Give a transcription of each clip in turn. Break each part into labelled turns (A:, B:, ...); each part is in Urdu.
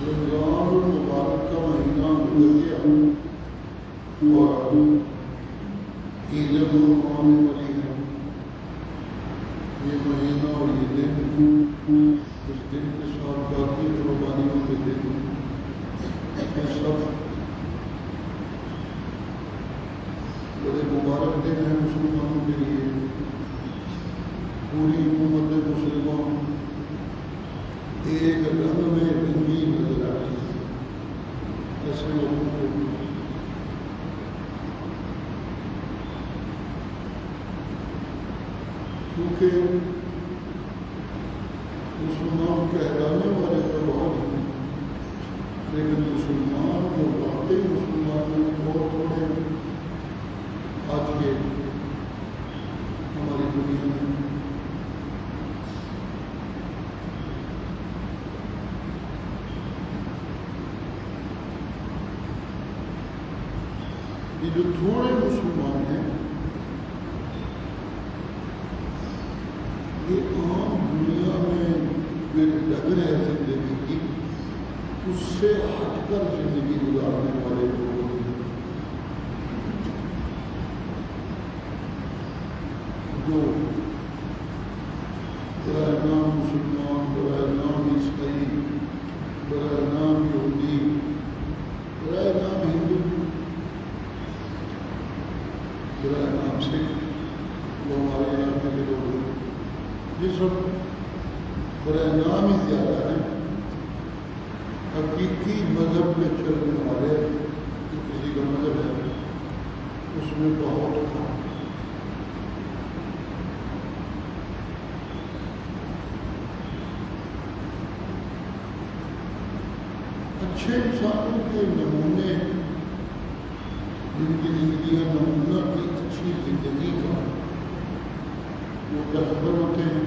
A: رمضان المبارک کا مہینہ گزر گیا اور عید قربان والی ہے. یہ مہینہ اور یہ دن اس دن کے ساتھ باقی قربانیوں کے دن یہ سب بڑے مبارک دن ہیں مسلمانوں کے لیے. پوری امت مسلمان ایک رنگ میں رنگی نظر آتی ہے. ایسے لوگوں کو کیونکہ مسلمان کہلانے والے تو بہت ہیں، لیکن مسلمان جو واقعی مسلمان ہیں بہت تھوڑے ہیں آج کے ہماری دنیا میں. یہ جو تھوڑے مسلمان ہیں یہ عام دنیا میں جو لگ رہے زندگی کی اس سے ہٹ کر زندگی گزارنے والے لوگ ہیں، جو برائے نام مسلمان، برائے نام عیسائی، برائے نام یہودی، برائے نام ہندو، برائے نام سکھ، وہ ہمارے علاقے کے لوگ ہیں. یہ سب برائے نام ہی زیادہ ہیں. حقیقی مذہب میں چلنے والے جو کسی کا مذہب ہے اس میں بہت کم. اچھے انسانوں کے نمونے جن کی زندگیاں نمونہ کی اچھی زندگی کا وہ رہبر ہوتے ہیں.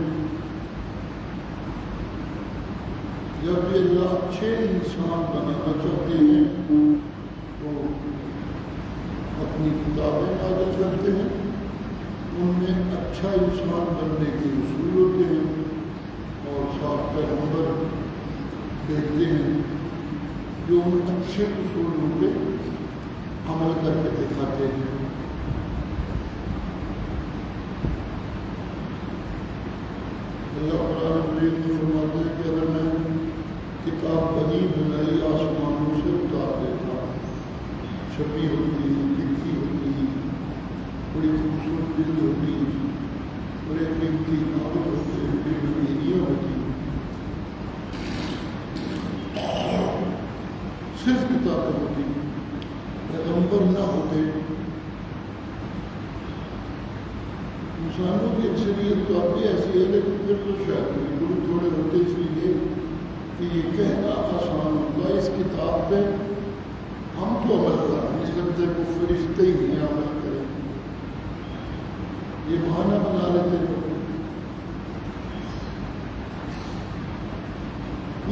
A: جب یہ اللہ اچھے انسان بنانا چاہتے ہیں تو اپنی کتابیں نازل کرتے ہیں، ان میں اچھا انسان بننے کے اصول ہوتے ہیں اور ساتھ پیغمبر بھیجتے ہیں جو ان اچھے اصولوں پہ عمل کر کے دکھاتے ہیں. اللہ قرآن مجید میں فرماتے ہیں کہ اگر میں کتاب بنی بنائی آسمانوں سے اتار دیتا، چھپی ہوتی، لکھی ہوتی، بڑی خوبصورت دل ہوتی، بڑے قیمتی کاغذ ہوتے، بڑی مہنگیاں ہوتی، صرف کتابیں ہوتی، پیغمبر نہ ہوتے. انسانوں کی اکثریت تو اب بھی ایسی ہے، لیکن پھر تو شاید بالکل تھوڑے ہوتے اس لیے کہ یہ کہنا آسان ہوتا اس کتاب پہ ہم تو عمل کریں، اس کرتے کو فرشتے ہی نہیں عمل کریں، یہ بہانہ بنا لیتے ہیں.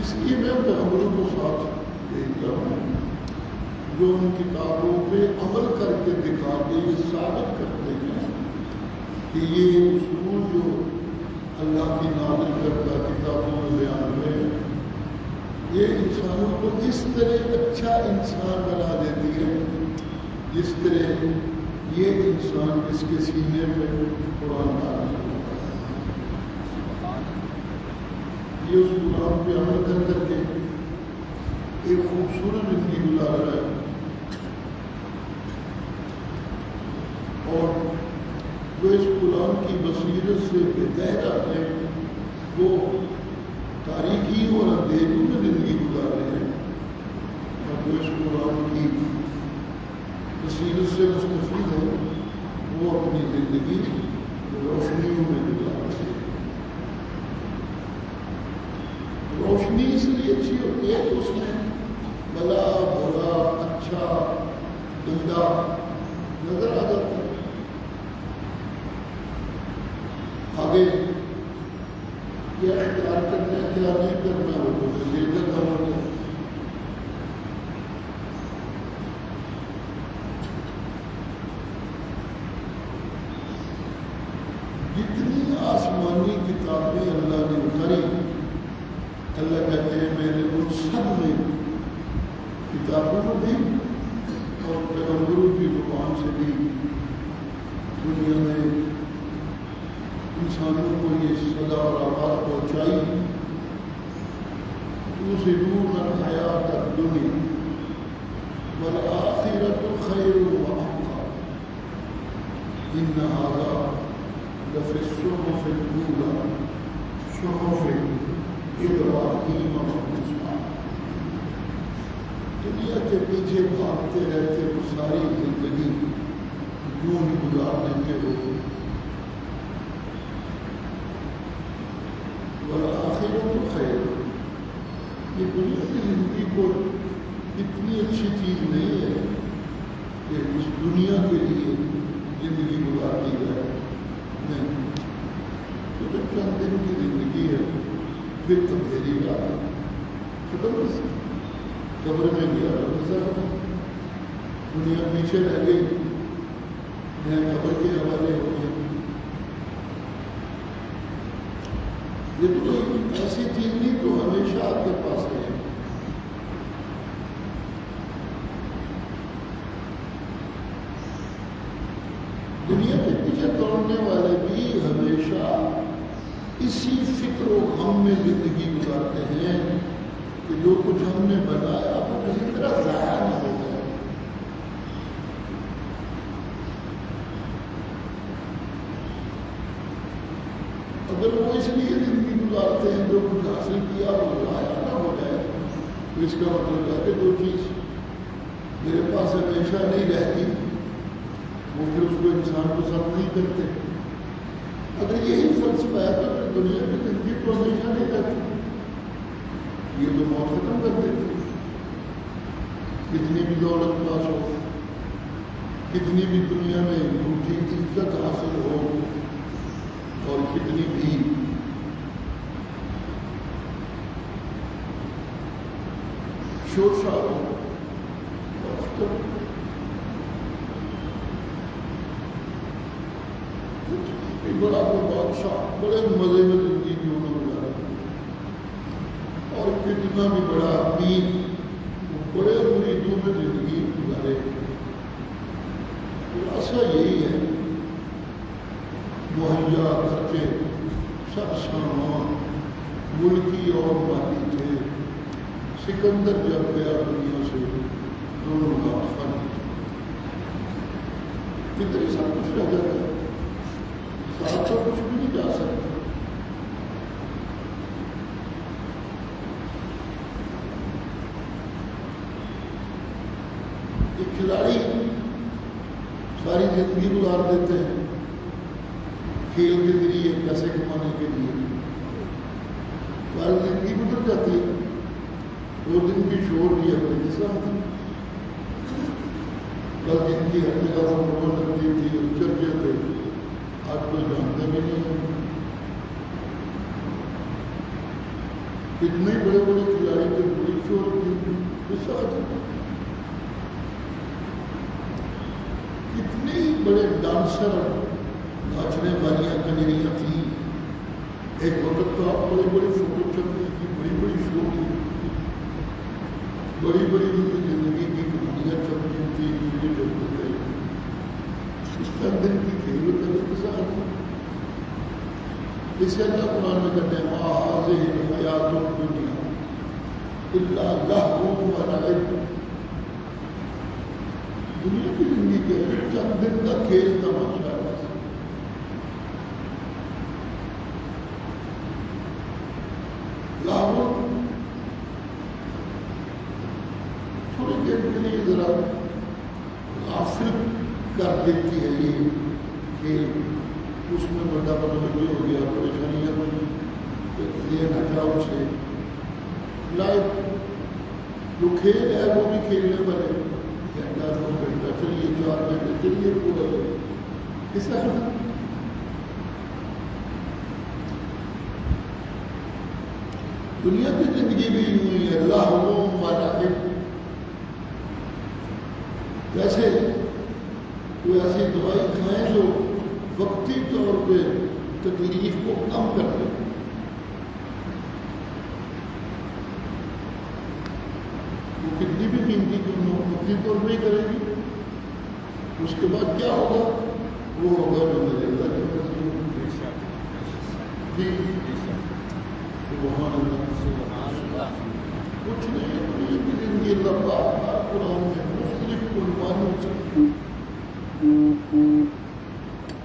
A: اس لیے میں پیغمبروں کو ساتھ بھیجتا ہوں جو ان کتابوں پہ عمل کر کے دکھا کے یہ ثابت کرتے ہیں کہ یہ اصول جو اللہ کی نازل کردہ کتابوں میں بیان ہوئے یہ انسانوں کو اس طرح اچھا انسان بنا دیتی ہے جس طرح یہ انسان جس کے سینے میں قرآن نازل ہوتا ہے یہ اس قرآن پہ عمل کر کر کے ایک خوبصورت زندگی گزار رہا ہے. اور جو اس قرآن کی بصیرت سے بغیر آتے ہیں وہ تاریکی اور اندھیروں میں زندگی گزار رہے ہیں، اور جو اس قرآن کی بصیرت سے مستفید ہے وہ اپنی زندگی روشنیوں میں گزار رہے ہیں. روشنی اس لیے اچھی ہوتی ہے کہ اس میں بلا برا اچھا گندا نظر آ جاتا ہے. آگے کیا اختیار کرنا ہے کیا نہیں کرنا وہ تو دل کا کام ہوتا ہے. جتنی آسمانی کتابیں اللہ نے اتاری اللہ کہتے ہیں میں نے ان سب میں کتابوں میں بھی اور پیغمبروں کی زبان سے بھی دنیا میں انسانوں کو یہ صدا اور آواز پہنچائی، تُؤْثِرُونَ الْحَيَاةَ الدُّنْيَا وَالْآخِرَةُ خَيْرٌ وَأَبْقَىٰ إِنَّ هَٰذَا لَفِي الصُّحُفِ الْأُولَىٰ صُحُفِ إِبْرَاهِيمَ وَمُوسَىٰ۔ دنیا کے پیچھے بھاگتے رہتے ہو، ساری زندگی یوں ہی گزار دیتے ہو، وَالْآخِرَةُ خَيْرٌ، یہ دنیا کی زندگی کو اتنی اچھی چیز نہیں ہے کہ اس دنیا کے لیے زندگی گزار دی جائے، نہیں، تو جب چند دن کی زندگی ہے پھر تبدیلی کا ختم کس قبر میں گیا ختم، دنیا پیچھے رہ گئی، نیا قبر کے حوالے ہو گئے۔ یہ تو کوئی ایسی چیز نہیں تو ہمیشہ آپ کے پاس ہے۔ دنیا کے پیچھے دوڑنے والے بھی ہمیشہ اسی فکر و غم میں زندگی گزارتے ہیں کہ جو کچھ ہم نے بنایا وہ کسی طرح ضائع نہ ہو جائے۔ اگر وہ اس لیے زندگی گزارتے ہیں جو کچھ حاصل کیا وہ ضائع نہ ہو جائے، تو اس کا مطلب ہے کہ جو چیز میرے پاس ہمیشہ نہیں رہتی وہ پھر اس کو انسان پسند نہیں کرتے۔ اگر یہی فلسفہ ہے تو پھر دنیا کی زندگی تو ہمیشہ نہیں رہتی، یہ تو موت ختم کر دیتے۔ کتنی بھی دولت پاس ہو، کتنی بھی دنیا میں جھوٹی عزت حاصل ہو، اور کتنی بھی شور شار ہو، بڑا وہ بادشاہ بڑے مزے میں زندگی کیوں نہ گزارا، اور کتنا بھی بڑا امیر بڑے مریدوں میں زندگی گزارے۔ خلاصہ یہی ہے، مہیا کر کے سب سامان ملکی اور مالی تھے۔ سکندر جب گیا دنیا سے دونوں کا فرق کتنے سب کچھ رہ جاتا ہے، ساتھ تو کچھ بھی نہیں جا سکتا۔ ایک کھلاڑی ساری زندگی گزار دیتے ہیں کھیل کے ذریعے پیسے کمانے کے لیے، ساری زندگی گزر جاتی ہے، 2 دن کی شور کی اپنے کے ساتھ، کل جن کی ہر جگہ پر لگتی تھی چرچے تھے، آج کوئی جانتے بھی نہیں ہیں۔ کتنے بڑے بڑے کھلاڑی تھے، بڑی شور کی ساتھ، کتنے بڑے ڈانسر ناچنے والیاں کنجریاں تھیں۔ ایک وقت تو آپ بڑی بڑی فوٹو چلتی تھی، بڑی بڑی شو تھی، بڑی بڑی زندگی کی کہانیاں چلتی تھی، چلتے تھے۔ اس چند دن کی کھیل کے ساتھ اسے اللہ قرآن میں کہتے ہیں هذه الحیات الدنیا الا لہو و لعب، دنیا کی زندگی کے چند دن کا کھیل تماشا ہے، لہو تھوڑی دیر کے لیے ذرا غافل کر دیتی ہے یہ کھیل، اس میں بڑا بدلگی ہو گیا، پریشانیاں بنی، یہ ہٹاؤ سے لائف جو کھیل ہے وہ بھی کھیلنے والے گھنٹہ 2 گھنٹہ چلیے 4 گھنٹے چلیے پورا کس طرح دنیا کی زندگی بھی یوں ہی ہے، لہو و لعب۔ کیسے کوئی ایسی دوائی کھائیں جو وقتی طور پہ تکلیف کو کم کر دے، وہ کتنی بھی قیمتی مکمل طور پہ ہی کرے گی. اس کے بعد کیا ہوگا؟ وہ ہوگا جو میرے اللہ کے مرضی ہوگی. جی سبحان اللہ. کچھ نہیں دنیا کی زندگی اللہ پاک قرآن میں مختلف قربانیوں سے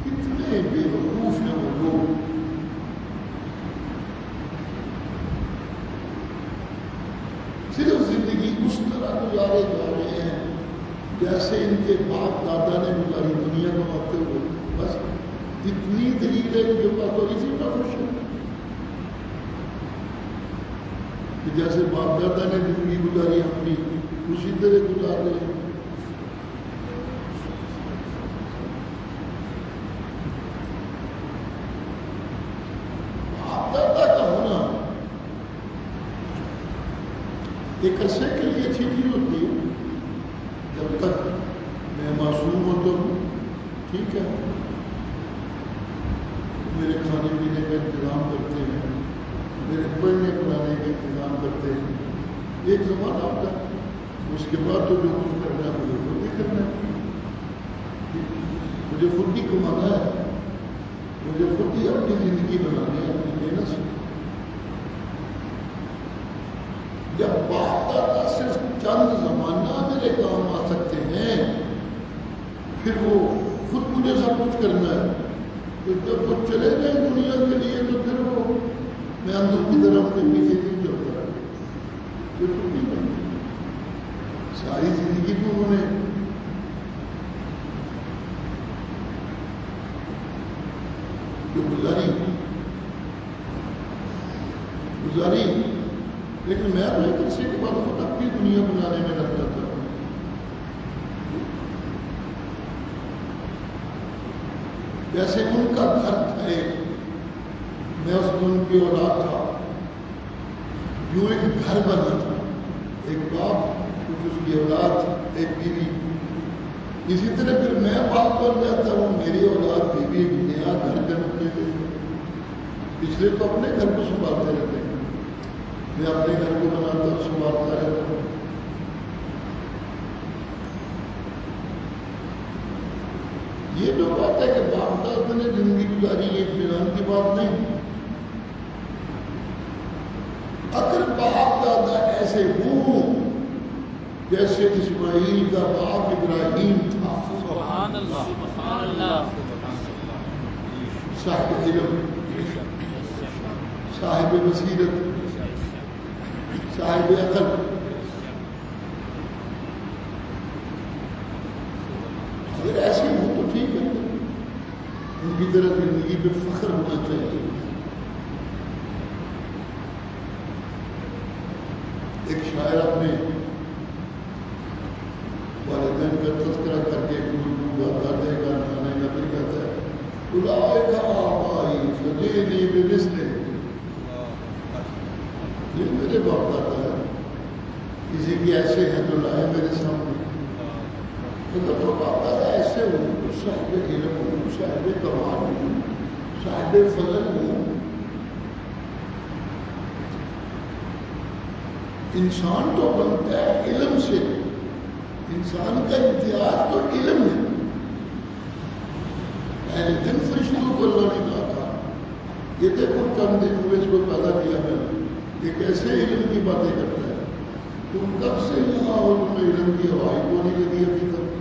A: کتنے بے وقوف ہیں وہ لوگ. صرف زندگی اس طرح گزارے جا رہے ہیں جیسے ان کے باپ دادا نے گزاری دنیا کماتے ہوئے. بس اتنی دلیل ہے ان کے پاس اور اسی کا خوش ہے کہ جیسے باپ دادا نے زندگی گزاری اپنی اسی طرح گزار رہے ہیں. باپ دادا کا ہونا ایک عرصے کے لیے اچھی چیز ہوتی ہے جب تک میں معصوم ہوتا ہوں. ٹھیک ہے میرے کھانے پینے کا انتظام کرتے ہیں, میرے پڑھنے پڑھانے کا انتظام کرتے ہیں. ایک زمانہ ہوتا ہے, اس کے بعد تو جو کچھ کرنا ہے مجھے خود ہی کرنا ہے, مجھے خود ہی کمانا ہے, مجھے خود ہی اپنی زندگی بنانی ہے اپنی محنت سے. جب باپ دادا صرف چند زمانہ میرے کام آ سکتے ہیں, پھر وہ خود مجھے سب کچھ کرنا ہے. تو جب وہ چلے گئے دنیا کے لیے تو پھر وہ میں اندر کی طرف کے پیچھے نہیں چلتا رہا. پھر تو نہیں بنی ساری زندگی تو انہوں نے جو گزاری لیکن میں تو ایک عرصے کے بعد خود اپنی دنیا بنانے میں لگ جاتا ہوں. جیسے ان کا گھر تھا ایک, میں اس میں ان کی اولاد تھا, یوں ایک گھر بنا تھا, ایک باپ کچھ اس کی اولاد ایک بیوی. اسی طرح پھر میں باپ بن جاتا ہوں, میری اولاد بیوی نیا گھر بناتے تھے. اس لیے تو اپنے گھر کو سنبھالتے رہتے ہیں. میں اپنے گھر کو بناتا ہوں, سنبھالتا رہتا ہوں. یہ جو بات ہے کہ باپ دادا نے زندگی گزاری یہ اطمینان کی بات نہیں. اگر باپ دادا ایسے ہوں جیسے اسماعیل کا باپ ابراہیم تھا,
B: سبحان اللہ سبحان اللہ,
A: صاحب علم, صاحب بصیرت, صاحب عقل, اگر ایسے ہوں تو ٹھیک ہے, ان کی طرح زندگی پہ فخر ہونا چاہیے. ایک شاعر اپنے والدین کا تذکرہ کر کے دادے کا نانے کا پھر کہتا ہے اولئک آبائی فدینی بمثلہ, یہ میرے باپ دادا ہے, کسی کی ایسے ہیں تو لائے میرے سامنے. مطلب تو باپ دادا ایسے ہوں, صاحب علم ہوں, صاحب کمال ہوں, صاحب فضل ہوں. انسان تو بنتا ہے علم سے, انسان کا امتیاز تو علم ہے. پہلے دن فرشتوں کو اللہ نے کہا تھا یہ دیکھو چند دن ہوئے اس کو پیدا کیا میں, یہ کیسے علم کی باتیں کرتا ہے, تم کب سے یہاں ہو, تمہیں علم کی ہوائی کو نہیں لگی ابھی تک.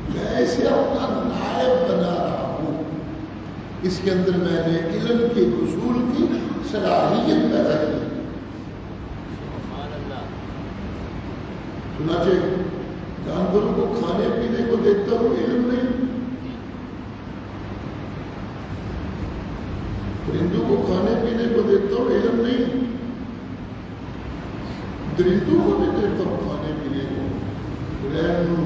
A: میں اسے اپنا نائب بنا رہا ہوں, اس کے اندر میں نے علم کے حصول کی صلاحیت پیدا کی. چنانچہ جانوروں کو کھانے پینے کو دیکھتا ہوں, علم نہیں. پرندوں کو کھانے پینے کو دیکھتا ہوں, علم نہیں. درندوں کو بھی دیکھتا ہوں کھانے پینے کو, رہنوں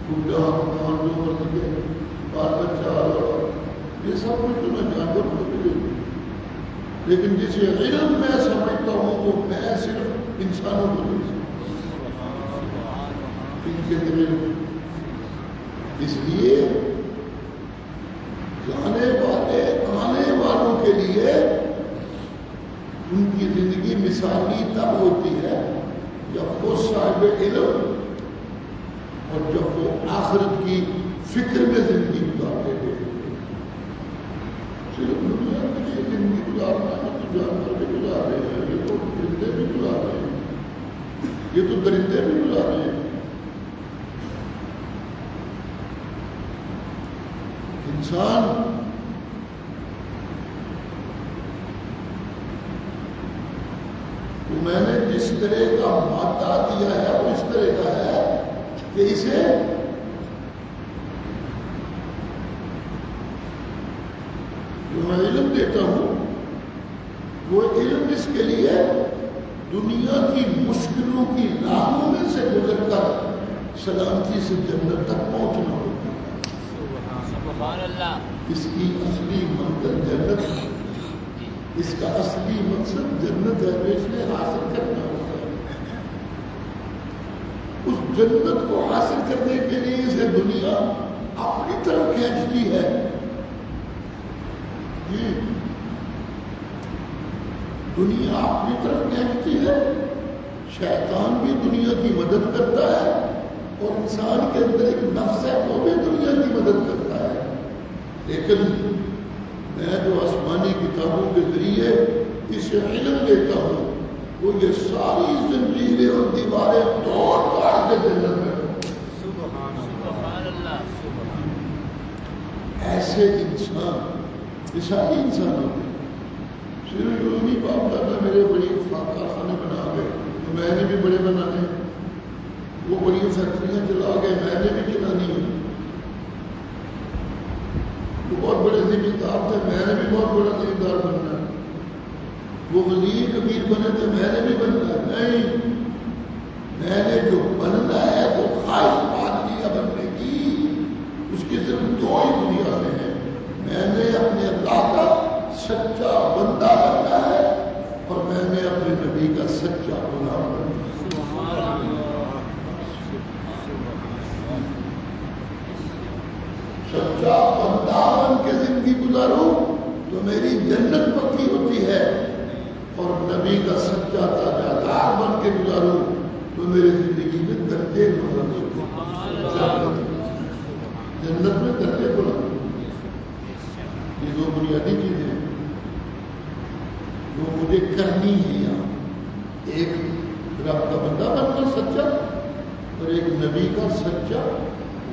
A: بڈھا مکان جو مرضی بال بچہ, یہ سب کچھ تو میں جانور کو بھی دیکھتا ہوں. لیکن جسے علم میں سمجھتا ہوں وہ میں صرف انسانوں کو نہیں سمجھتا, ان کے دل. اس لیے جانے والے آنے والوں کے لیے ان کی زندگی مثالی تب ہوتی ہے جب وہ صاحب علم اور جب وہ آخرت کی فکر میں زندگی گزارتے ہیں. صرف دنیا کے لیے زندگی گزارنا ہے تو جانور بھی گزار رہے ہیں, یہ تو پرندے بھی گزار رہے ہیں, یہ تو درندے بھی گزار رہے ہیں. انسان تو میں نے جس طرح کا مادہ دیا ہے وہ اس طرح کا ہے کہ اسے جو میں علم دیتا ہوں وہ علم اس کے لیے دنیا کی مشکلوں کی راہوں میں سے گزر کر سلامتی سے جنت تک پہنچنا ہوتا ہے.
B: سبحان اللہ.
A: اس کی اصلی منزل جنت ہے, اس کا اصلی مقصد جنت ہے جو اس نے حاصل کرنا ہوتا ہے. اس جنت کو حاصل کرنے کے لیے اسے دنیا اپنی طرف کھینچتی ہے. جی دنیا اپنی طرف کھینچتی ہے, شیطان بھی دنیا کی مدد کرتا ہے اور انسان کے اندر ایک نفس ہے وہ بھی دنیا کی مدد کرتا ہے. لیکن میں جو آسمانی کتابوں کے ذریعے اسے علم دیتا ہوں وہ یہ ساری زنجیریں اور دیواریں توڑ پاڑ کے جنت میں.
B: سبحان اللہ.
A: ایسے انسان مثالی انسان ہوتے ہیں. صرف یوں نہیں باپ دادا میرے بڑی کارخانے بنا گئے تو میں نے بھی بڑے بنانے, وہ بڑی فیکٹریاں چلا گئے میں نے بھی چلانی ہے. وہ بہت بڑے زمیندار تھے میں نے بھی بہت بڑا زمیندار بننا ہے. وہ وزیر کبیر بنے تھے میں نے بھی بننا ہے. نہیں, میں نے جو بننا ہے وہ خواہش بات نہیں ہے بننے کی, اس کی صرف دو ہی بنیادیں ہیں. میں نے اپنے اللہ کا سچا بندہ بننا ہے اور میں نے اپنے نبی کا سچا غلام بننا ہے. سچا بندہ بن کے زندگی گزاروں تو میری جنت پکی ہوتی ہے اور نبی کا سچا تاجدار بن کے گزاروں تو میری زندگی میں درجے بلند ہوتے ہیں. جنت میں درجے بلند. یہ دو بنیادی چیزیں ہیں جو مجھے کرنی ہے یہاں. ایک رب کا بندہ بننا سچا اور ایک نبی کا سچا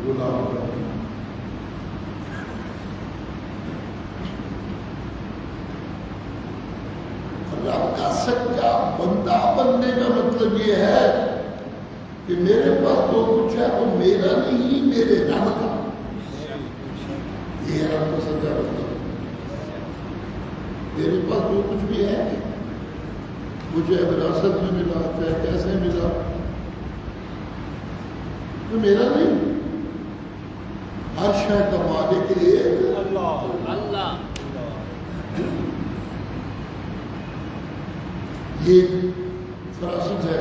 A: غلام بننا. رب کا سچا بندہ بننے کا مطلب یہ ہے کہ میرے پاس جو کچھ ہے وہ میرا نہیں میرے رب کا. یہ رب کا سچا بندہ. میرے پاس جو کچھ بھی ہے مجھے وراثت میں ملا چاہے کیسے ملا تو میرا نہیں. ہر شے کا مالک ایک
B: اللہ.
A: یہ فراست ہے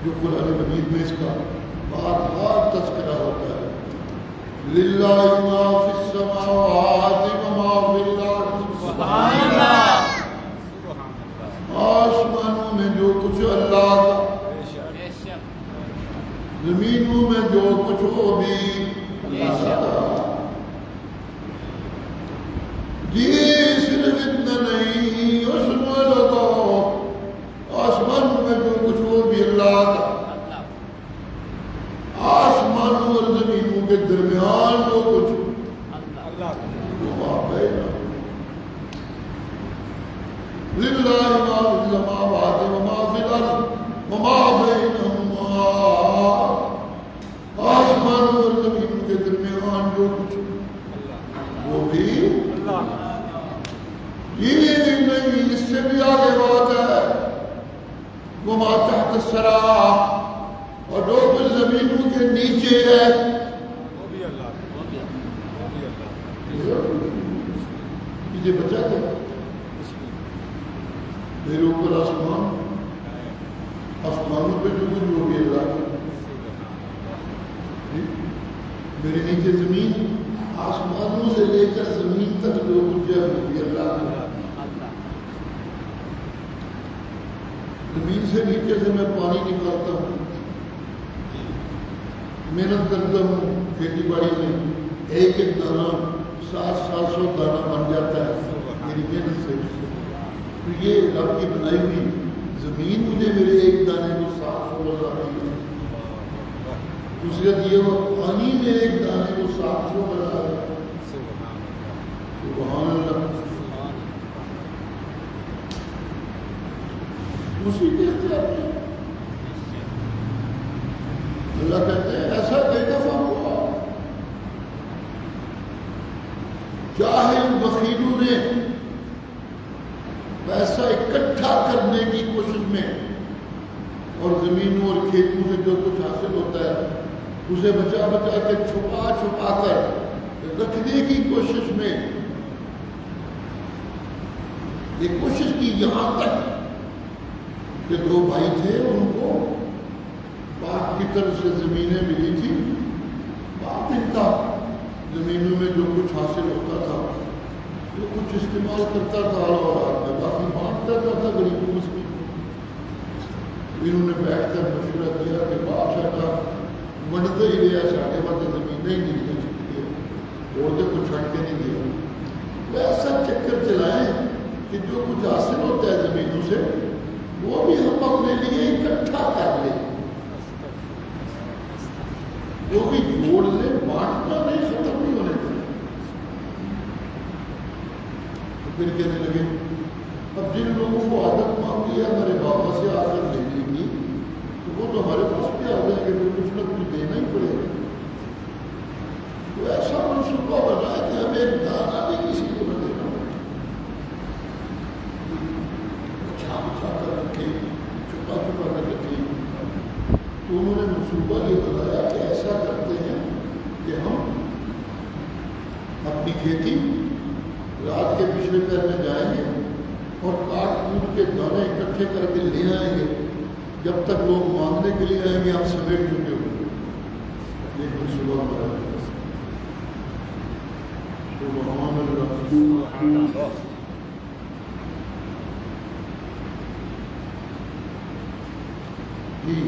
A: جو قرآن مجید میں اس کا بار بار تذکرہ ہوتا ہے. للہ ما فی السماوات وما فی الارض.
B: سبحان اللہ.
A: آسمانوں میں جو کچھ اللہ کا, زمینوں میں جو کچھ وہ بھی اللہ کا. جی صرف اتنا نہیں, اس میں لگو آسمانوں میں جو کچھ وہ بھی اللہ کا. آسمانوں اور زمینوں کے درمیان جو کچھ اللہ کا. للہ ما فی السماوات وما فی الارض وما بینہما. آسمانوں اور زمینوں کے درمیان جو کچھ وہ بھی یہ نہیں, اس سے بھی آگے بات ہے. وما تحت الثری, اور جو کچھ زمینوں کے نیچے ہے وہ بھی اللہ. یہ بچہ تھا میرے اوپر آسمان, آسمانوں پہ جو کچھ وہ بھی اللہ کا. میرے نیچے زمین, آسمانوں سے لے کر زمین تک جو کچھ ہے وہ بھی اللہ کا. زمین سے نیچے سے میں پانی نکالتا ہوں، محنت کرتا ہوں کھیتی باڑی میں، ایک ایک دانہ 700 دانہ بن جاتا ہے میری محنت سے. تو یہ رب کی بنائی ہوئی زمین مجھے میرے ایک دانے کو 700 بتا رہی ہے. دوسرا یہ وہ پانی میرے ایک دانے کو 700 بتا رہا ہے. سبحان اللہ. اسی کے اختیار میں اللہ کہتے ہیں ایسا کئی دفعہ ہوا جاہل بخیلوں نے پیسہ اکٹھا کرنے کی کوشش میں اور زمینوں اور کھیتوں سے جو کچھ حاصل ہوتا ہے اسے بچا بچا کے چھپا چھپا کر رکھنے کی کوشش میں یہ کوشش کی یہاں تک کہ 2 بھائی تھے، ان کو باپ کی طرف سے زمینیں ملی تھی. باپ ان کا زمینوں میں جو کچھ حاصل ہوتا تھا جو کچھ استعمال کرتا تھا اور باقی بانٹتا تھا غریبوں مسکین. انہوں نے بیٹھ کر مشورہ کیا کہ باپ بیٹا بنتے ہی گیا، ساڑھے بڑھتے زمینیں ہی نہیں لے چکی ہے، عورتیں کو چھٹ کے نہیں دیا. وہ ایسا چکر چلائیں کہ جو کچھ حاصل ہوتا ہے زمینوں سے وہ بھی ہم اپنے لیے اکٹھا کر لیں، وہ بھی جوڑ لیں، بانٹنا نہیں، ختم نہیں ہونے دیں. تو پھر کہنے لگے اب جن لوگوں کو عادت مان لیا میرے بابا سے آ کر لینے کی تو وہ تو ہمارے پاس بھی آ جائیں گے، پھر کچھ نہ کچھ دینا ہی پڑے گا. تو ایسا منصوبہ بنا کہ ہمیں ایک دانہ بھی کسی کو نہ دینا پڑے، بچا بچا کر رکھے، چھپا چھپا کر رکھے. تو انہوں نے منصوبہ یہ بتایا کہ ایسا کرتے ہیں کہ ہم اپنی کھیتی رات کے پچھلے پہر میں جائیں گے اور کاٹ کوٹ کے دانے اکٹھے کر کے لے آئیں گے، جب تک لوگ مانگنے کے لیے آئیں گے ہم سمیٹ چکے ہوں گے. یہ منصوبہ بتایا. سبحان اللہ. جی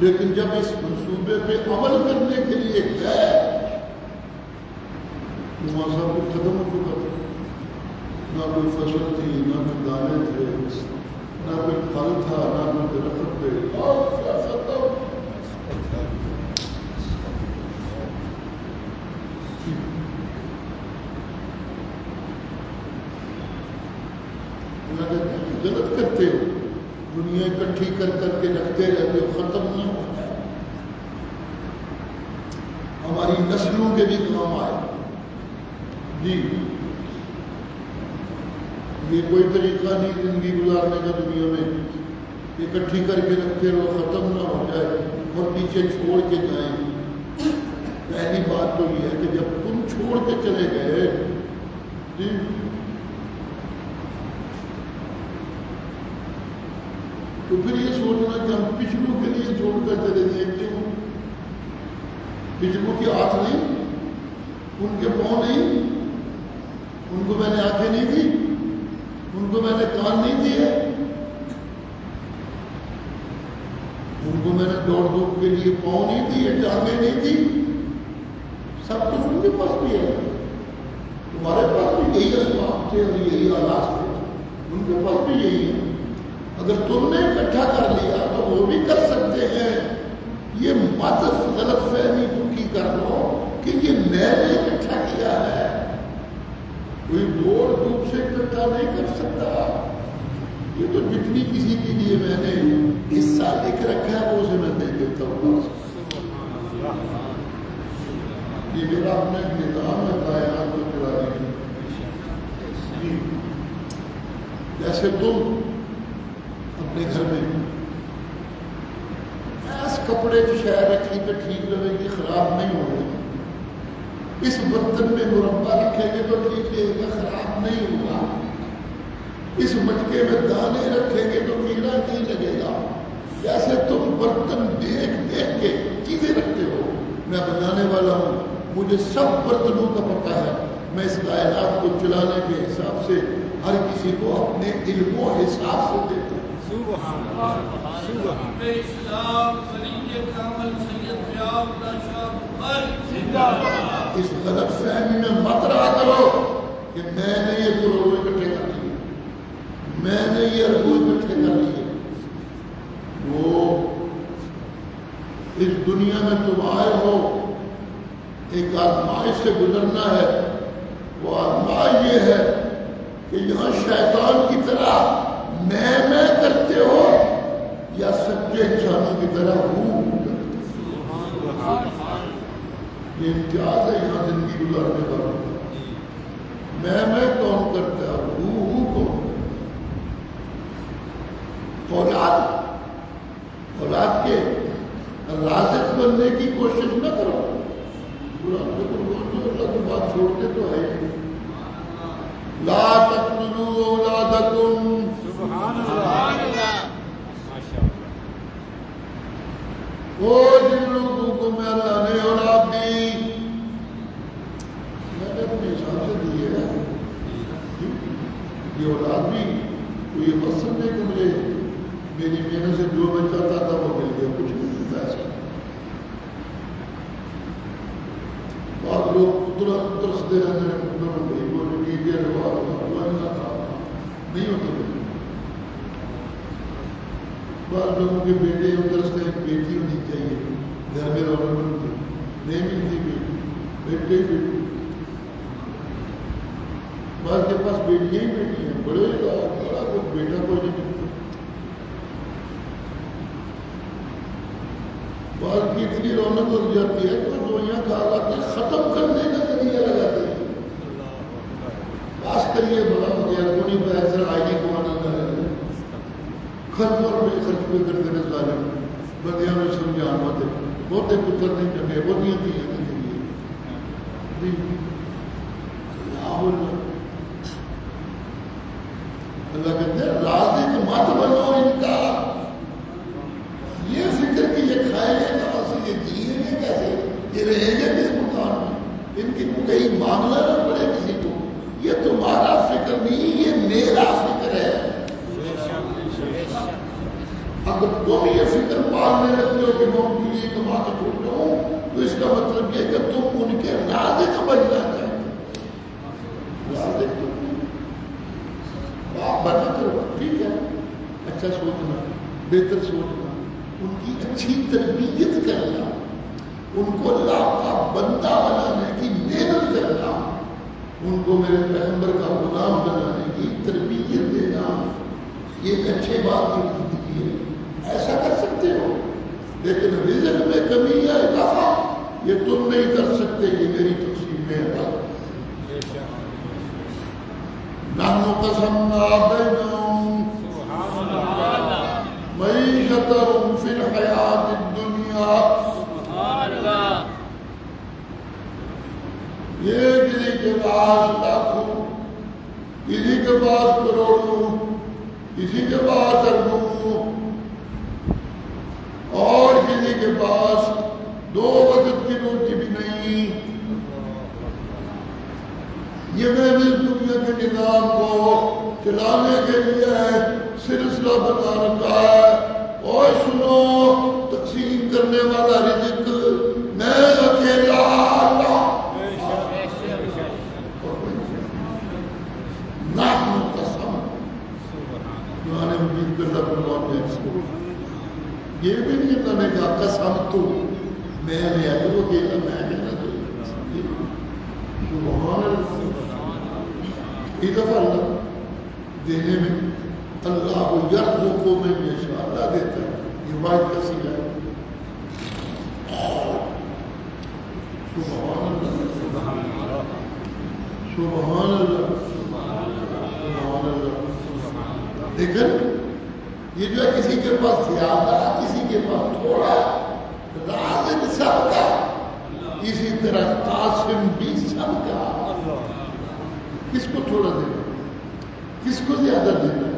A: لیکن جب اس منصوبے پہ عمل کرنے کے لیے گئے وہاں سب کچھ ختم ہو چکا تھا. نہ کوئی فصل تھی، نہ کوئی دانے تھے، نہ کوئی پھل تھا، نہ کوئی درخت تھے. اور کیا ختم. غلط کرتے ہو، دنیا اکٹھی کر کر کے رکھتے رہتے ہو، ختم نہ ہو جائے، ہماری نسلوں کے بھی کام آئے. جی یہ کوئی طریقہ نہیں زندگی گزارنے کا دنیا میں، اکٹھی کر کے رکھتے رہو، ختم نہ ہو جائے اور پیچھے چھوڑ کے جائیں. پہلی بات تو یہ ہے کہ جب تم چھوڑ کے چلے گئے جی تو پھر یہ سوچنا کہ ہم پچھلوں کے لیے چھوڑ کر چلے گئے. کیوں؟ پچھلوں کی ہاتھ نہیں، ان کے پاؤں نہیں، ان کو میں نے آنکھیں نہیں دی، ان کو میں نے کان نہیں دیے، ان کو میں نے دوڑ دھوپ کے لیے پاؤں نہیں دیے، ٹانگیں نہیں دی. سب کچھ ان کے پاس بھی ہے. تمہارے پاس بھی یہی اسباب تھے اور یہی آلات تھے، ان کے پاس بھی یہی ہے. اگر تم نے اکٹھا کر لیا تو وہ بھی کر سکتے ہیں. یہ مت غلط فہمی کی کر لو کہ یہ میں نے اکٹھا کیا ہے. کوئی دوڑ دھوپ سے اکٹھا نہیں کر سکتا. یہ تو جتنی کسی کے لیے میں نے حصہ لکھ رکھا ہے وہ اسے میں دے دیتا ہوں. یہ میرا اپنا نظام ہے کائنات کو چلانے کی. جیسے تم اپنے گھر میں ایس کپڑے کی شے رکھی تو ٹھیک رہے گی، خراب نہیں ہوگی. اس برتن میں مربع رکھیں گے تو ٹھیک رہے گا، خراب نہیں ہوگا. اس مٹکے میں دانے رکھیں گے تو کیڑا نہیں لگے گا. جیسے تم برتن دیکھ دیکھ کے چیزیں رکھتے ہو، میں بنانے والا ہوں، مجھے سب برتنوں کا پتہ ہے. میں اس کائنات کو چلانے کے حساب سے ہر کسی کو اپنے علم و حساب سے دیتا ہے.
C: سبحان اللہ سبحان
D: اسلام ولی کامل سید ضیاء اللہ شاہ پر زندہ باد.
A: اس غلط فہمی میں مت رہا کرو کہ میں نے یہ کروڑوں اکٹھے کر لیے, میں نے یہ اربوں اکٹھے کر لیے. وہ اس دنیا میں تم آئے ہو ایک آزمائش سے گزرنا ہے. وہ آزمائش یہ ہے کہ یہاں شیطان کی طرح میں کرتے ہو یا سچے انسانوں کی طرح ہوں کرتے ہو. یہ امتیاز ہے یہاں زندگی گزارنے کا. میں کون کرتا ہوں کون. اولاد کے رازق بننے کی کوشش نہ کرو. اللہ کی بات چھوڑتے تو ہے. لا تقتلوا اولادکم.
C: سبحان
B: سبحان
C: اللہ
B: اللہ.
C: ماشاء اللہ.
A: وہ جن لوگوں کو میں اللہ نے اولاد دی میں نے اپنے حساب سے دی ہے. یہ اولاد بھی تو یہ مت سمجھے کہ مجھے میری محنت سے جو میں چاہتا تھا وہ مل گیا. کچھ نہیں ملتا ایسا. بعض لوگ ترنت ترستے رہتے ہیں نہیں ہوتا. بعض لوگوں کے بیٹے ترستے ہیں بیٹی ہونی چاہیے گھر میں رونق بنتی نہیں ملتی بیٹی. بیٹے بیٹی بعض کے پاس بیٹیاں ہی بیٹی ہیں. بڑا کچھ بیٹا کوئی نہیں ملتا. بعض کی اتنی رونق ہو جاتی ہے کہ وہ دنیا کا حالات ختم کرنے کا ذریعہ لگاتے ہیں. خاص کر یہ بڑا ہو گیا کونی پہ ایسا آئینے کو آنا نہ رہے خرچ اور بے خرچ پہ کرتے رہے ظالم. بدیاں میں سمجھان ہوتے بہتے پتر نہیں کرنے بہتیاں تھی اللہ کہتے ہیں رازق مت بنو ان کا. یہ فکر کہ یہ کھائیں گے کہاں سے, یہ جیئیں گے کیسے, یہ رہیں گے کس مکان میں, ان کی کہیں مانگنا نہ پڑے کسی کو. یہ تمہارا فکر نہیں, یہ میرا فکر ہے. اگر تم یہ فکر پالنے لگتے ہو کہ میں ان کے لیے کما کے چھوڑتا ہوں تو اس کا مطلب یہ کہ تم ان کے رازق بننا چاہتے ہو. رازق تو آپ بنا کرو ٹھیک ہے, اچھا سوچنا, بہتر سوچنا, ان کی اچھی تربیت کرنا, ان کو اللہ کا بندہ بنانے کی محنت کرنا, ان کو میرے پیغمبر کا غلام بنانے کی تربیت دینا, یہ ایک اچھے بات کی زندگی ہے. ایسا کر سکتے ہو. لیکن رزق میں کمی یا اضافہ یہ تم نہیں کر سکتے, یہ میری تقسیم میں ہے. نحن قسمنا بینہم معیشتہم فی الحیات الدنیا.
B: سبحان اللہ.
A: یہ کسی کے پاس لاکھوں, کسی کے پاس کروڑوں, کسی کے پاس اربوں, اور کسی کے پاس 2 وقت کی روٹی بھی نہیں. یہ میں نے دنیا کے نظام کو چلانے کے لیے سلسلہ بنا رکھا ہے. اور سنو, تقسیم کرنے والا رزق میں اکیلا اللہ. نحن قسم نے مجید کرنا بنوان میں یہ بھی نہیں اللہ نے کہا قسم تو میں نے ادو اکیلا میں کہنا چاہیے. سبحان اللہ. ایک دفعہ اللہ دینے میں اللہ کو یرزق کو میں یشاء اللہ دیتا ہے. یہ بات کیسی ہے. سبحان اللہ سبحان اللہ سبحان اللہ سبحان اللہ. لیکن یہ جو ہے کسی کے پاس زیادہ کسی کے پاس تھوڑا, رازق سب کا, اسی طرح قاسم بھی سب کا. کس کو تھوڑا دینا, کس کو زیادہ دینا,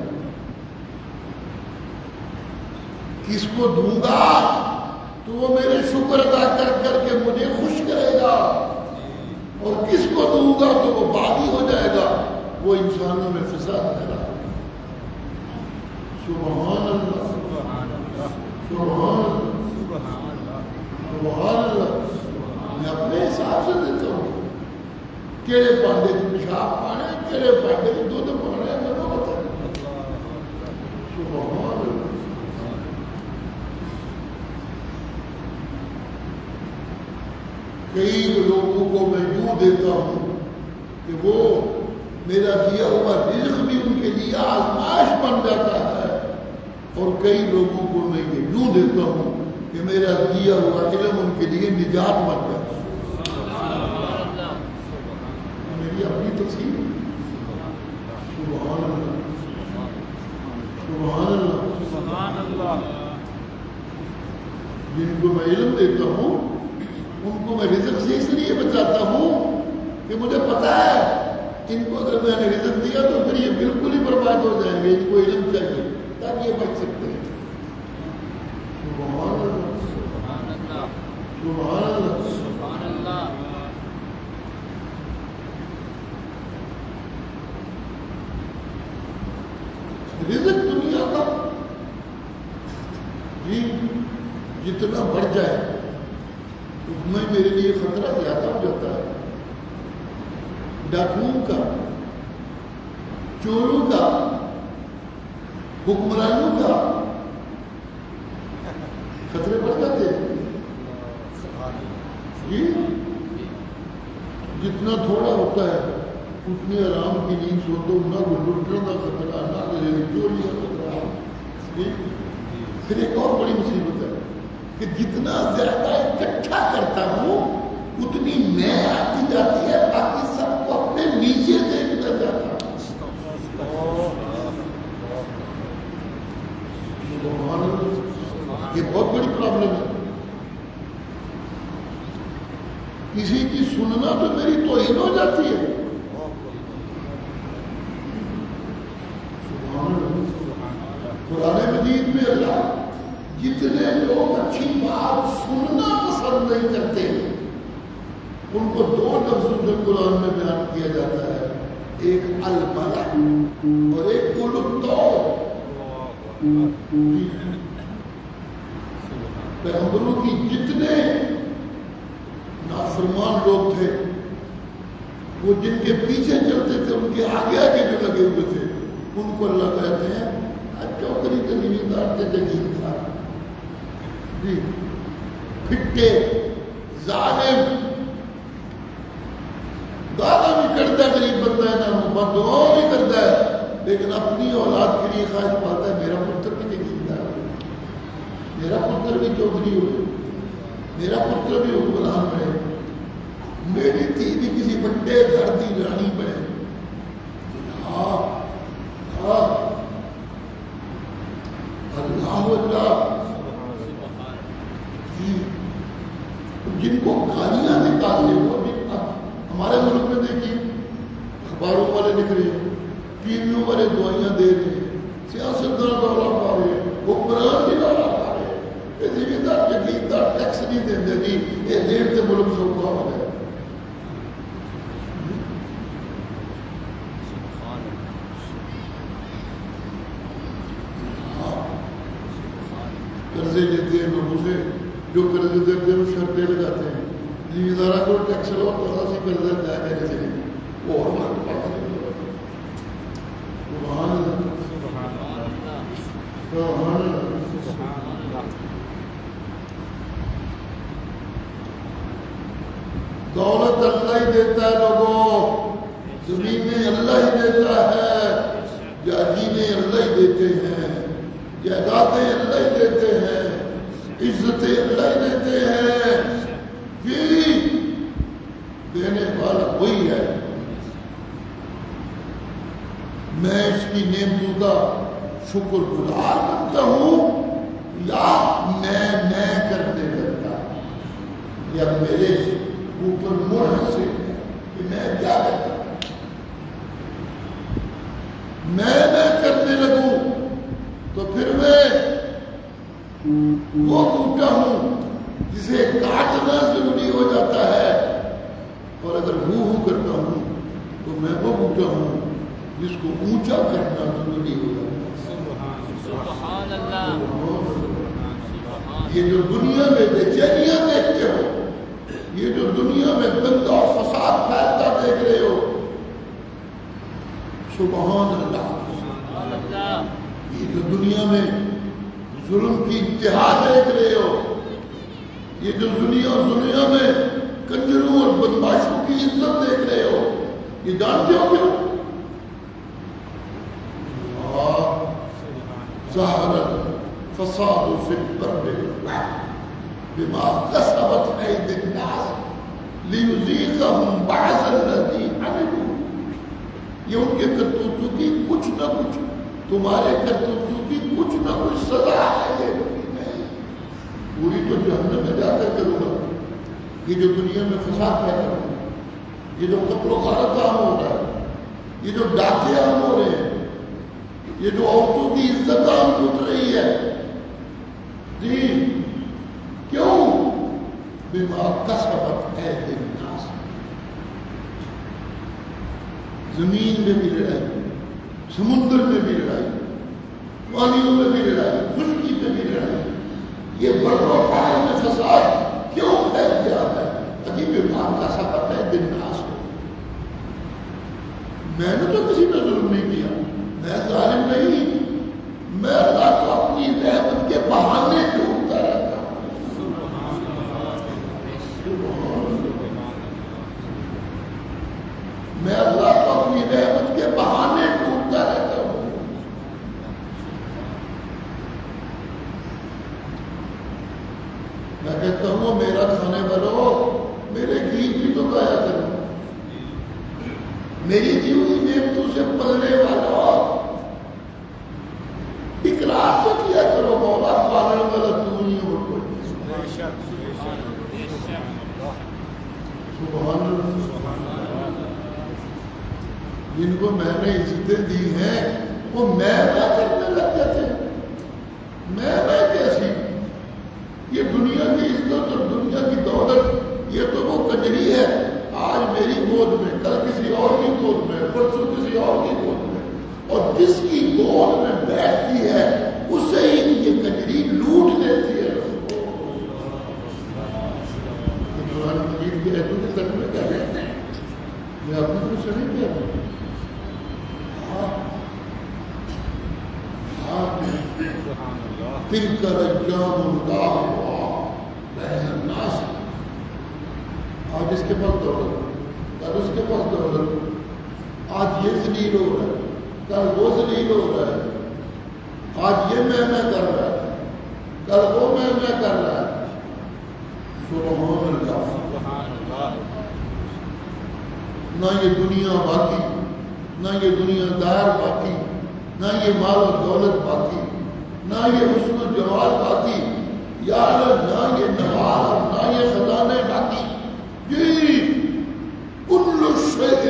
A: کس کو دوں گا تو وہ میرے شکر ادا کر کر کے مجھے خوش کرے گا, اور کس کو دوں گا تو وہ باغی ہو جائے گا, وہ انسانوں میں فساد پھیلا۔ سبحان اللہ،
C: سبحان اللہ،
A: سبحان اللہ،
C: سبحان اللہ،
A: سبحان اللہ۔ میں اپنے حساب سے دیتا ہوں کہڑے پانڈے کی پیشاب پانے، کہڑے پانڈے کی دودھ پانے، میں نے بتا سبحان اللہ۔ کئی لوگوں کو میں یوں دیتا ہوں کہ وہ میرا دیا ہوا رزق بھی ان کے لیے آزمائش بن جاتا ہے، اور کئی لوگوں کو میں یہ یوں دیتا ہوں کہ میرا دیا ہوا علم ان کے لیے نجات بن جاتا ہے۔ میری اپنی تفسیر ہے۔ سبحان اللہ، سبحان اللہ۔
C: سبحان اللہ۔
A: جن کو میں علم دیتا ہوں ان کو میں رزق سے اس لیے بچاتا ہوں کہ مجھے پتا ہے ان کو اگر میں نے رزق دیا تو پھر یہ بالکل ہی برباد ہو جائیں گے، ان کو علم چاہیے تاکہ یہ بچ سکتے ہیں۔ سبحان اللہ،
B: سبحان اللہ،
A: سبحان اللہ۔
B: سبحان اللہ۔
A: رزق دنیا کا جی جتنا بڑھ جائے اتنا ہی میرے لیے خطرہ زیادہ ہو جاتا ہے۔ ڈاکوؤں کا، چوروں کا، حکمرانوں کا خطرے بڑھ جاتے ہیں جی۔ جتنا تھوڑا ہوتا ہے اتنے آرام کی نیند سو تو نہ لٹنے کا خطرہ، نہ چوری کا خطرہ جی۔ پھر ایک اور بڑی مصیبت ہے کہ جتنا زیادہ اکٹھا کرتا ہوں اتنی میں آتی جاتی ہے، باقی سب کو اپنے نیچے دیکھنا چاہتا ہوں۔ یہ بہت بڑی پرابلم ہے۔ کسی کی سننا تو میری توہین ہو جاتی ہے۔ قرآن مجید میں اللہ جتنے لوگ اچھی بات سننا پسند نہیں کرتے ان کو دو لفظوں سے قرآن میں بیان کیا جاتا ہے، ایک الملأ اور ایک اولو الطول۔ پیغمبروں کی جتنے نافرمان لوگ تھے وہ جن کے پیچھے چلتے تھے ان کے آگے آگے جو لگے ہوئے تھے ان کو اللہ کہتے ہیں چوکری کے زمیندار کے جگیر تھا جی، پھٹے ظالم، گالا بھی کرتا ہے غریب بندہ ہے نا، بددعا بھی کرتا ہے، لیکن اپنی اولاد کے لیے خواہش پاتا ہے میرا پتر بھی جگیردار ہو، میرا پتر بھی چودھری ہو، میرا پتر بھی حکمران بنے، میری تھی بھی کسی بڑے گھر کی رانی بنے۔ اللہ اللہ جن کو گالیاں نکالتے ہو، ہمارے ملک میں دیکھیے اخباروں والے لکھ رہے ہیں، ٹی ویوں والے دعائیاں دے رہے ہیں، سیاستدان دورہ پا رہے ہیں، حکمران بھی دورہ پا رہے ہیں، یہ زمیندار جگیردار ٹیکس نہیں دیں گے، یہ دیر سے ملک سوکھا ہو گیا۔ قرضے لیتے ہیں لوگوں سے، جو قرضے دیتے ہیں وہ شرطیں لگاتے ہیں، زمیندارہ کو ٹیکس لو تو ایسی قرضے جا کے چلے وہ اور وقت پاتے ہیں۔ سبحان اللہ، سبحان اللہ۔ دولت اللہ ہی دیتا ہے لوگوں، زمینیں اللہ ہی دیتا ہے، جاگیریں اللہ ہی دیتے ہیں، جائیدادیں اللہ ہی دیتے ہیں، عزتیں اللہ ہی دیتے ہیں، جی دینے والا وہی ہے۔ میں اس کی نعمتوں کا شکر گزار بنتا ہوں یا میں کرنے لگتا ہوں، یا میرے اوپر منحصر ہے کہ میں کیا کرتا ہوں۔ میں کرنے لگوں تو پھر میں وہ بوٹا ہوں جسے کاٹنا ضروری ہو جاتا ہے، اور اگر ہو کرتا ہوں تو میں وہ بوٹا ہوں جس کو اونچا کرنا ضروری ہوتا ہے۔
B: سبحان اللہ۔
A: یہ جو دنیا میں بے چینیاں دیکھتے ہو، یہ جو دنیا میں گندہ اور فساد پھیلتا دیکھ رہے ہو، سبحان اللہ۔
B: سبحان اللہ۔
A: یہ جو دنیا میں ظلم کی انتہا دیکھ رہے ہو، یہ جو دنیا میں کنجروں اور بدماشوں کی عزت دیکھ رہے ہو، یہ جانتے ہو کیوں؟ ظہر فساد فی البر بما کسبت ایدی الناس لیذیقہم بعض الذی عملوا۔ یہ ان کے کرتوتوں کی کچھ نہ کچھ، تمہارے کرتوتوں کی کچھ نہ کچھ سزا ہے۔ پوری تو جہنم میں جا کر کروں گا۔ یہ جو دنیا میں فساد پیدا ہو رہا ہے، یہ جو قتل و غارت عام ہو رہا ہے، یہ جو ڈاکے عام ہو رہے ہیں، یہ جو عورتوں کی عزت عام اٹھ رہی ہے، جی کیوں؟ بما کسبت ایدی الناس۔ زمین میں بھی لڑائی، سمندر میں بھی لڑائی، پانیوں میں بھی لڑائی، خشکی میں بھی لڑائی، یہ بر و بحر میں فساد کیوں پھیل گیا ہے؟ عجیب بات کا سبب ہے دن ناس کو۔ میں نے تو کسی پہ ظلم نہیں کیا، میں ظالم نہیں، میں اللہ کو اپنی رحمت کے بہانے ڈھونڈتا رہتا ہوں۔ میں اللہ کو اپنی رحمت کے بہانے ڈھونڈتا رہتا ہوں۔ میں کہتا ہوں میرا کھانے والوں، میرے گیت بھی تو گایا کرو، میری دی ہوئی نعمتوں سے پلنے والوں اقرار تو کیا کرو، مولا پالنے والا تو نہیں ہو کوئی۔ سبحان اللہ۔ جن کو میں نے عزتیں دی ہیں وہ میں کرنے لگ جاتے ہیں، میں کیسی؟ یہ دنیا کی عزت اور دنیا کی دولت، یہ تو وہ کنجری ہے، آج میری گود میں، کل کسی اور کی گود میں، پرسوں کسی اور کی گود میں، اور جس کی گود میں بیٹھتی ہے اسے ہی یہ کنجری لوٹ لیتی ہے۔ قرآن مجید کی ایتوں کے ترجمے کیا کہتے ہیں؟ میں اپنے کو صحیح کہہ رہا ہوں۔ تلک ایام نداولها بین الناس۔ آج اس کے پاس دولت، کل اس کے پاس دولت، آج یہ ذلیل ہو رہا ہے، کل وہ ذلیل ہو رہا ہے، آج یہ میں کر رہا ہے، کل وہ میں کر رہا ہے۔ سبحان اللہ۔ نہ یہ دنیا باقی، نہ یہ دنیا دار باقی، نہ یہ مال و دولت باقی، نہ یہ حسن و جمال باقی، یا نہ یہ نوال اور نہ یہ خزانے باقی۔ جی کل شیء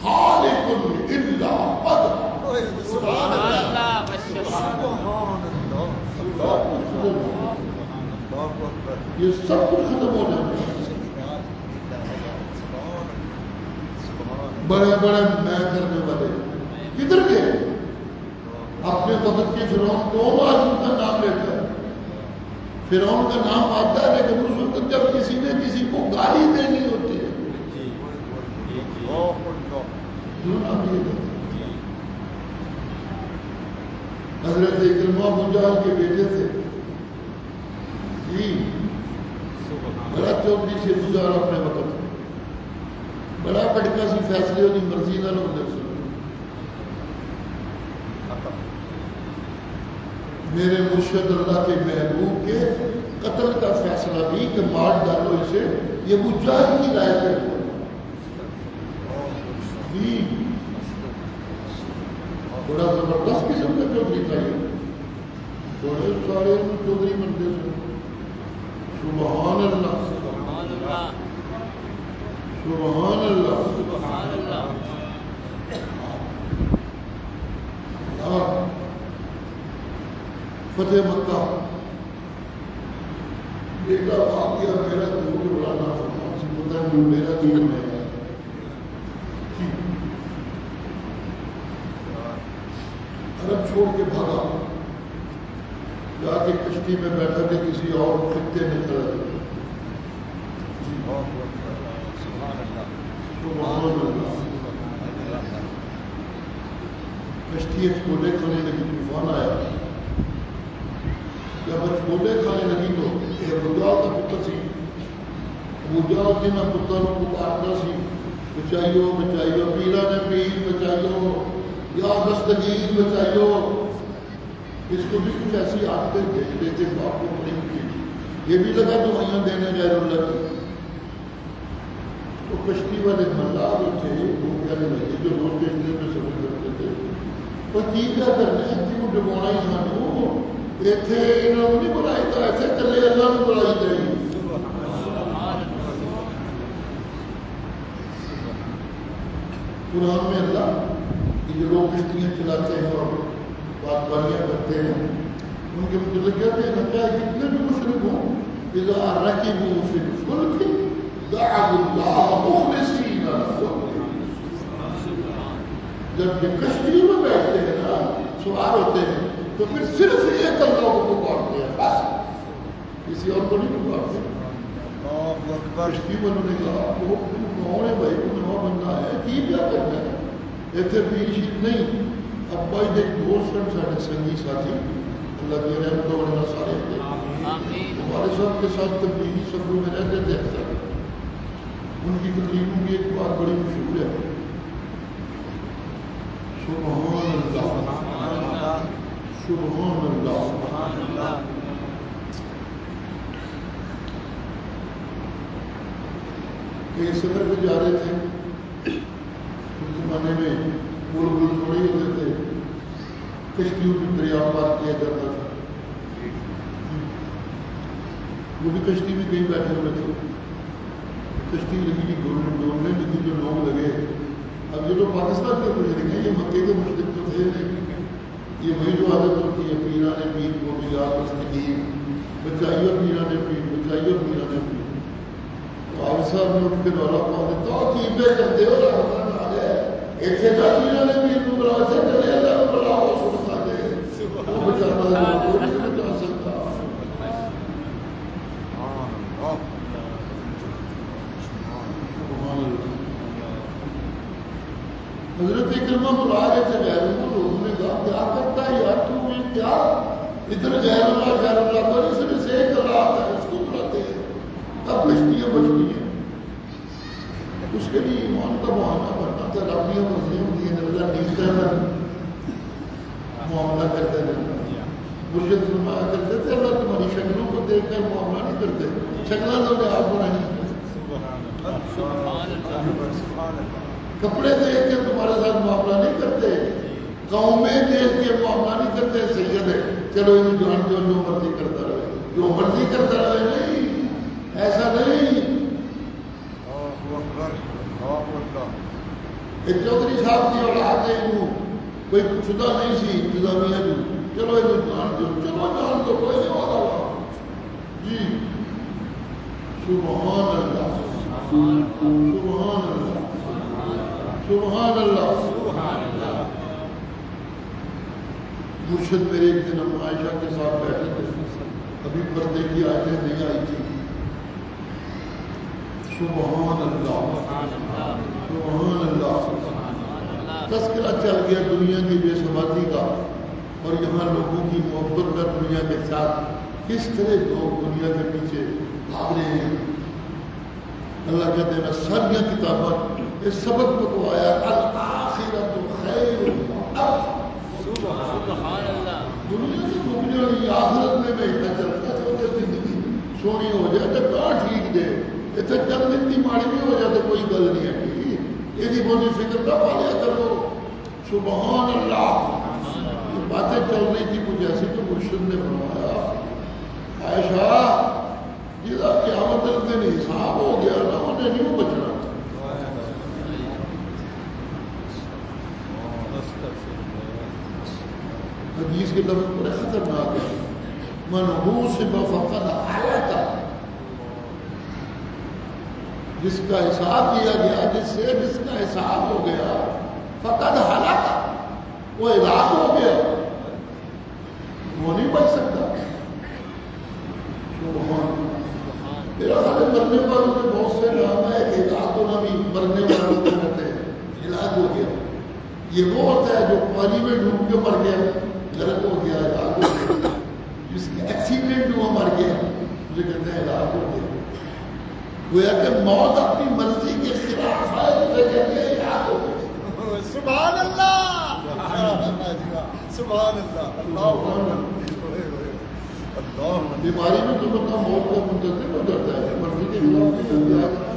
A: خالق الا وجهہ۔
B: سبحان اللہ۔
A: یہ سب کچھ ختم ہو جاتا ہے۔ بڑے بڑے میں کرنے والے کدھر گئے؟ اپنے وقت کے فرعون کون آج ان کا نام لیتا ہے؟ فرعون کا نام آتا ہے لیکن اس وقت جب کسی نے کسی کو گالی دینی ہوتی ہے کیوں نام یہ دیتا ہے؟ حضرت اکرمہ ابو جہل کے بیٹے تھے، جی بڑا چوکڑی سے گزارا اپنے وقت، بڑا کٹکا سی فیصلے ہوتی مرضی نہ لوگ دیکھ سکتے۔ میرے مرشد اللہ کے محبوب کے قتل کا فیصلہ بھی کہ مار ڈالو اسے، یہ ابو جہل کی رائے پہ ہوا جی۔ بڑا زبردست قسم کا چودھری تھا یہ، بڑے سارے چودھری بنتے تھے۔ سبحان اللہ،
B: سبحان اللہ،
A: سبحان اللہ،
B: سبحان اللہ۔
A: فتح مکہ، بیٹا بھاگ گیا، میرا دودھ اڑانا پتا نہیں، میرا دودھ میں چھوڑ کے بھاگا، جا کے کشتی میں بیٹھا کے کسی اور خطے میں چلا گیا۔ سبحان اللہ۔ کشتی چھولے کھانے لگی، طوفان آیا۔ جب چھولے کھانے لگی تو ابو جہل کا پتر سی، ابو جہل جنہاں پتروں کو کاٹنا سی، بچائیو بچائیو، پیرا نے پیر بچائیو، یا دستگیر بچائیو، اس کو بھی کچھ ایسی عادتیں بھیج دیتے باپ کو پڑی کی، یہ بھی لگا دعائیاں دینے غیر اللہ کی۔ تو کشتی والے ملا جو تھے وہ کہنے لگے، جو روز کشتی میں سفر کرتے تھے، وہ کی کیا کرنا ہے، کیوں ڈبونا ہی سانو، ایتھے انہوں نے نہیں بنائی تھا، ایسے چلے اللہ نے بنائی تھی۔ قرآن میں اللہ کہ جو لوگ کشتیاں چلاتے ہیں اور بات باریاں کرتے ہیں ان کے متعلق کہتے ہیں نا، کیا کتنے بھی مشرک ہوں، اذا رکبوا فی الفلک دعوا اللہ مخلصین لہ الدین، جب یہ کشتی میں بیٹھتے ہیں نا، سوار ہوتے ہیں، تو پھر صرف ایک اللہ کو پکارتے ہیں، بس کسی اور کو نہیں پکارتے۔ کشتی والوں نے کہا وہ کون ہے بھائی، وہ نواں بندہ ہے، کی کیا کرنا ہے، ایتھے پیر شیر نہیں۔ اب بھائی ایک دوست ہیں سارے سنگی ساتھی، اللہ کی رحمت وغیرہ سارے تھے، ہمارے صاحب کے ساتھ تبلیغی سفروں میں رہتے تھے اکثر، ان کی تقریبوں کی ایک بات بڑی مشہور ہے، سبحان اللہ سبحان اللہ۔ کئی سفر پہ جا رہے تھے، اس زمانے میں پل تھوڑے ہی ہوتے تھے، کشتیوں میں دریا پار کیا جاتا تھا، وہ بھی کشتی میں کہیں بیٹھے ہوئے تھے، کشتی لگی ڈولنے لگی، جو لوگ لگے، اب یہ جو پاکستان کے مشرق ہیں، یہ مکے کے مشرق تو تھے نہیں، یہ وہی جو عادت ہوتی ہے، پیرانے پیر کو بھی یاد دستگیر بچائیو، پیرانے پیر بچائیو، پیرانے پیر۔ آپ صاحب نے اٹھ کے رولا پاؤں تو کیبے کرتے ہو رحمتان آ جائے، ایتھے جا پیرانے پیر کو بلا سے چلے اللہ کو بلا ہو سنتا دے، وہ بچانا ہے، وہ نہیں بچا سکتا۔ حضرت اکرمہ بلا رہے تھے غیر اللہ، لوگوں نے کہا کیا کرتا ہے یار تو، یہ کیا ادھر غیر اللہ پر اس نے سے ایک اللہ آتا ہے، اس کو بلاتے ہیں، اب کشتیاں بچتی ہیں، اس کے لیے ایمان کا بہانہ بننا تھا، ربیاں مرضیاں ہوتی ہیں، اللہ نیچتا ہے معاملہ کرتے ہیں، مرشد فرمایا کرتے تھے اللہ تمہاری شکلوں کو دیکھ کر معاملہ نہیں کرتے، شکلیں تو نے آپ بنانی، کپڑے دیکھ کے تمہارے ساتھ معاملہ نہیں کرتے، قومیں دیکھ کے معاملہ نہیں کرتے، سید ہے چلو یہ جان جو مرضی کرتا رہے، جو مرضی کرتا رہے، نہیں ایسا نہیں۔ ایک چودھری صاحب کی اولاد ہے، کوئی شدہ نہیں سی انتظامیہ جو، چلو یہ جان دو، چلو جان دو، کوئی نہیں ہوگا جی۔ سبحان اللہ سبحان اللہ سبحان اللہ۔ مرشد میرے ایک دن ہم عائشہ کے ساتھ بیٹھے تھے، ابھی پردے کی آیتیں نہیں آئی تھی، سبحان اللہ سبحان اللہ، تذکرہ چل گیا دنیا کی بے ثباتی کا، اور یہاں لوگوں کی محبت کا دنیا کے ساتھ کس طرح لوگ دنیا کے پیچھے بھاگ رہے ہیں۔ اللہ کہتے ہیں ساریا کتابیں اس سبق بتوایا، الآخرۃ خیر وابقیٰ، دنیا سے مکنے والی آخرت میں بیٹھنا چلتا ہے، تو زندگی سونی ہو جائے تو کہاں ٹھیک دے، اتنے چند دن کی ماڑی بھی ہو جاتے کوئی گل نہیں ہے، یہ بہت فکر نہ پالیا کرو۔ سبحان اللہ، یہ باتیں چل رہی تھی کچھ ایسی، تو مرشد نے فرمایا عائشہ جدا قیامت دن حساب ہو گیا نا، انہیں نہیں بچنا۔ حدیث کے لفظ بڑے خطرناک ہے، من حوسب فقد ہلک، جس کا حساب لیا گیا، جس کا حساب ہو گیا، فقد ہلک، وہ ہلاک ہو گیا۔ وہ نہیں بچ سکتا. میرا خیال ہے مرنے والوں میں بہت سے نام ہے کہ ہلاک ہونا بھی مرنے والوں کو کہتے ہیں. ہلاک ہو گیا یہ وہ ہوتا ہے جو پانی میں ڈوب کے مر گیا, غرق ہو گیا, ہلاک ہو گیا. جس کا ایکسیڈنٹ ہوا مر گیا اسے کہتے ہیں ہلاک ہو گیا. گویا کہ موت اپنی مرضی کے خلاف ہے اسے کہتے ہیں ہلاک ہو گیا.
C: سبحان اللہ سبحان اللہ اللہ
A: بیماری میں تو بندہ موت کا منتظر ہو جاتا ہے, مرضی کے خلاف نہیں ہوتا.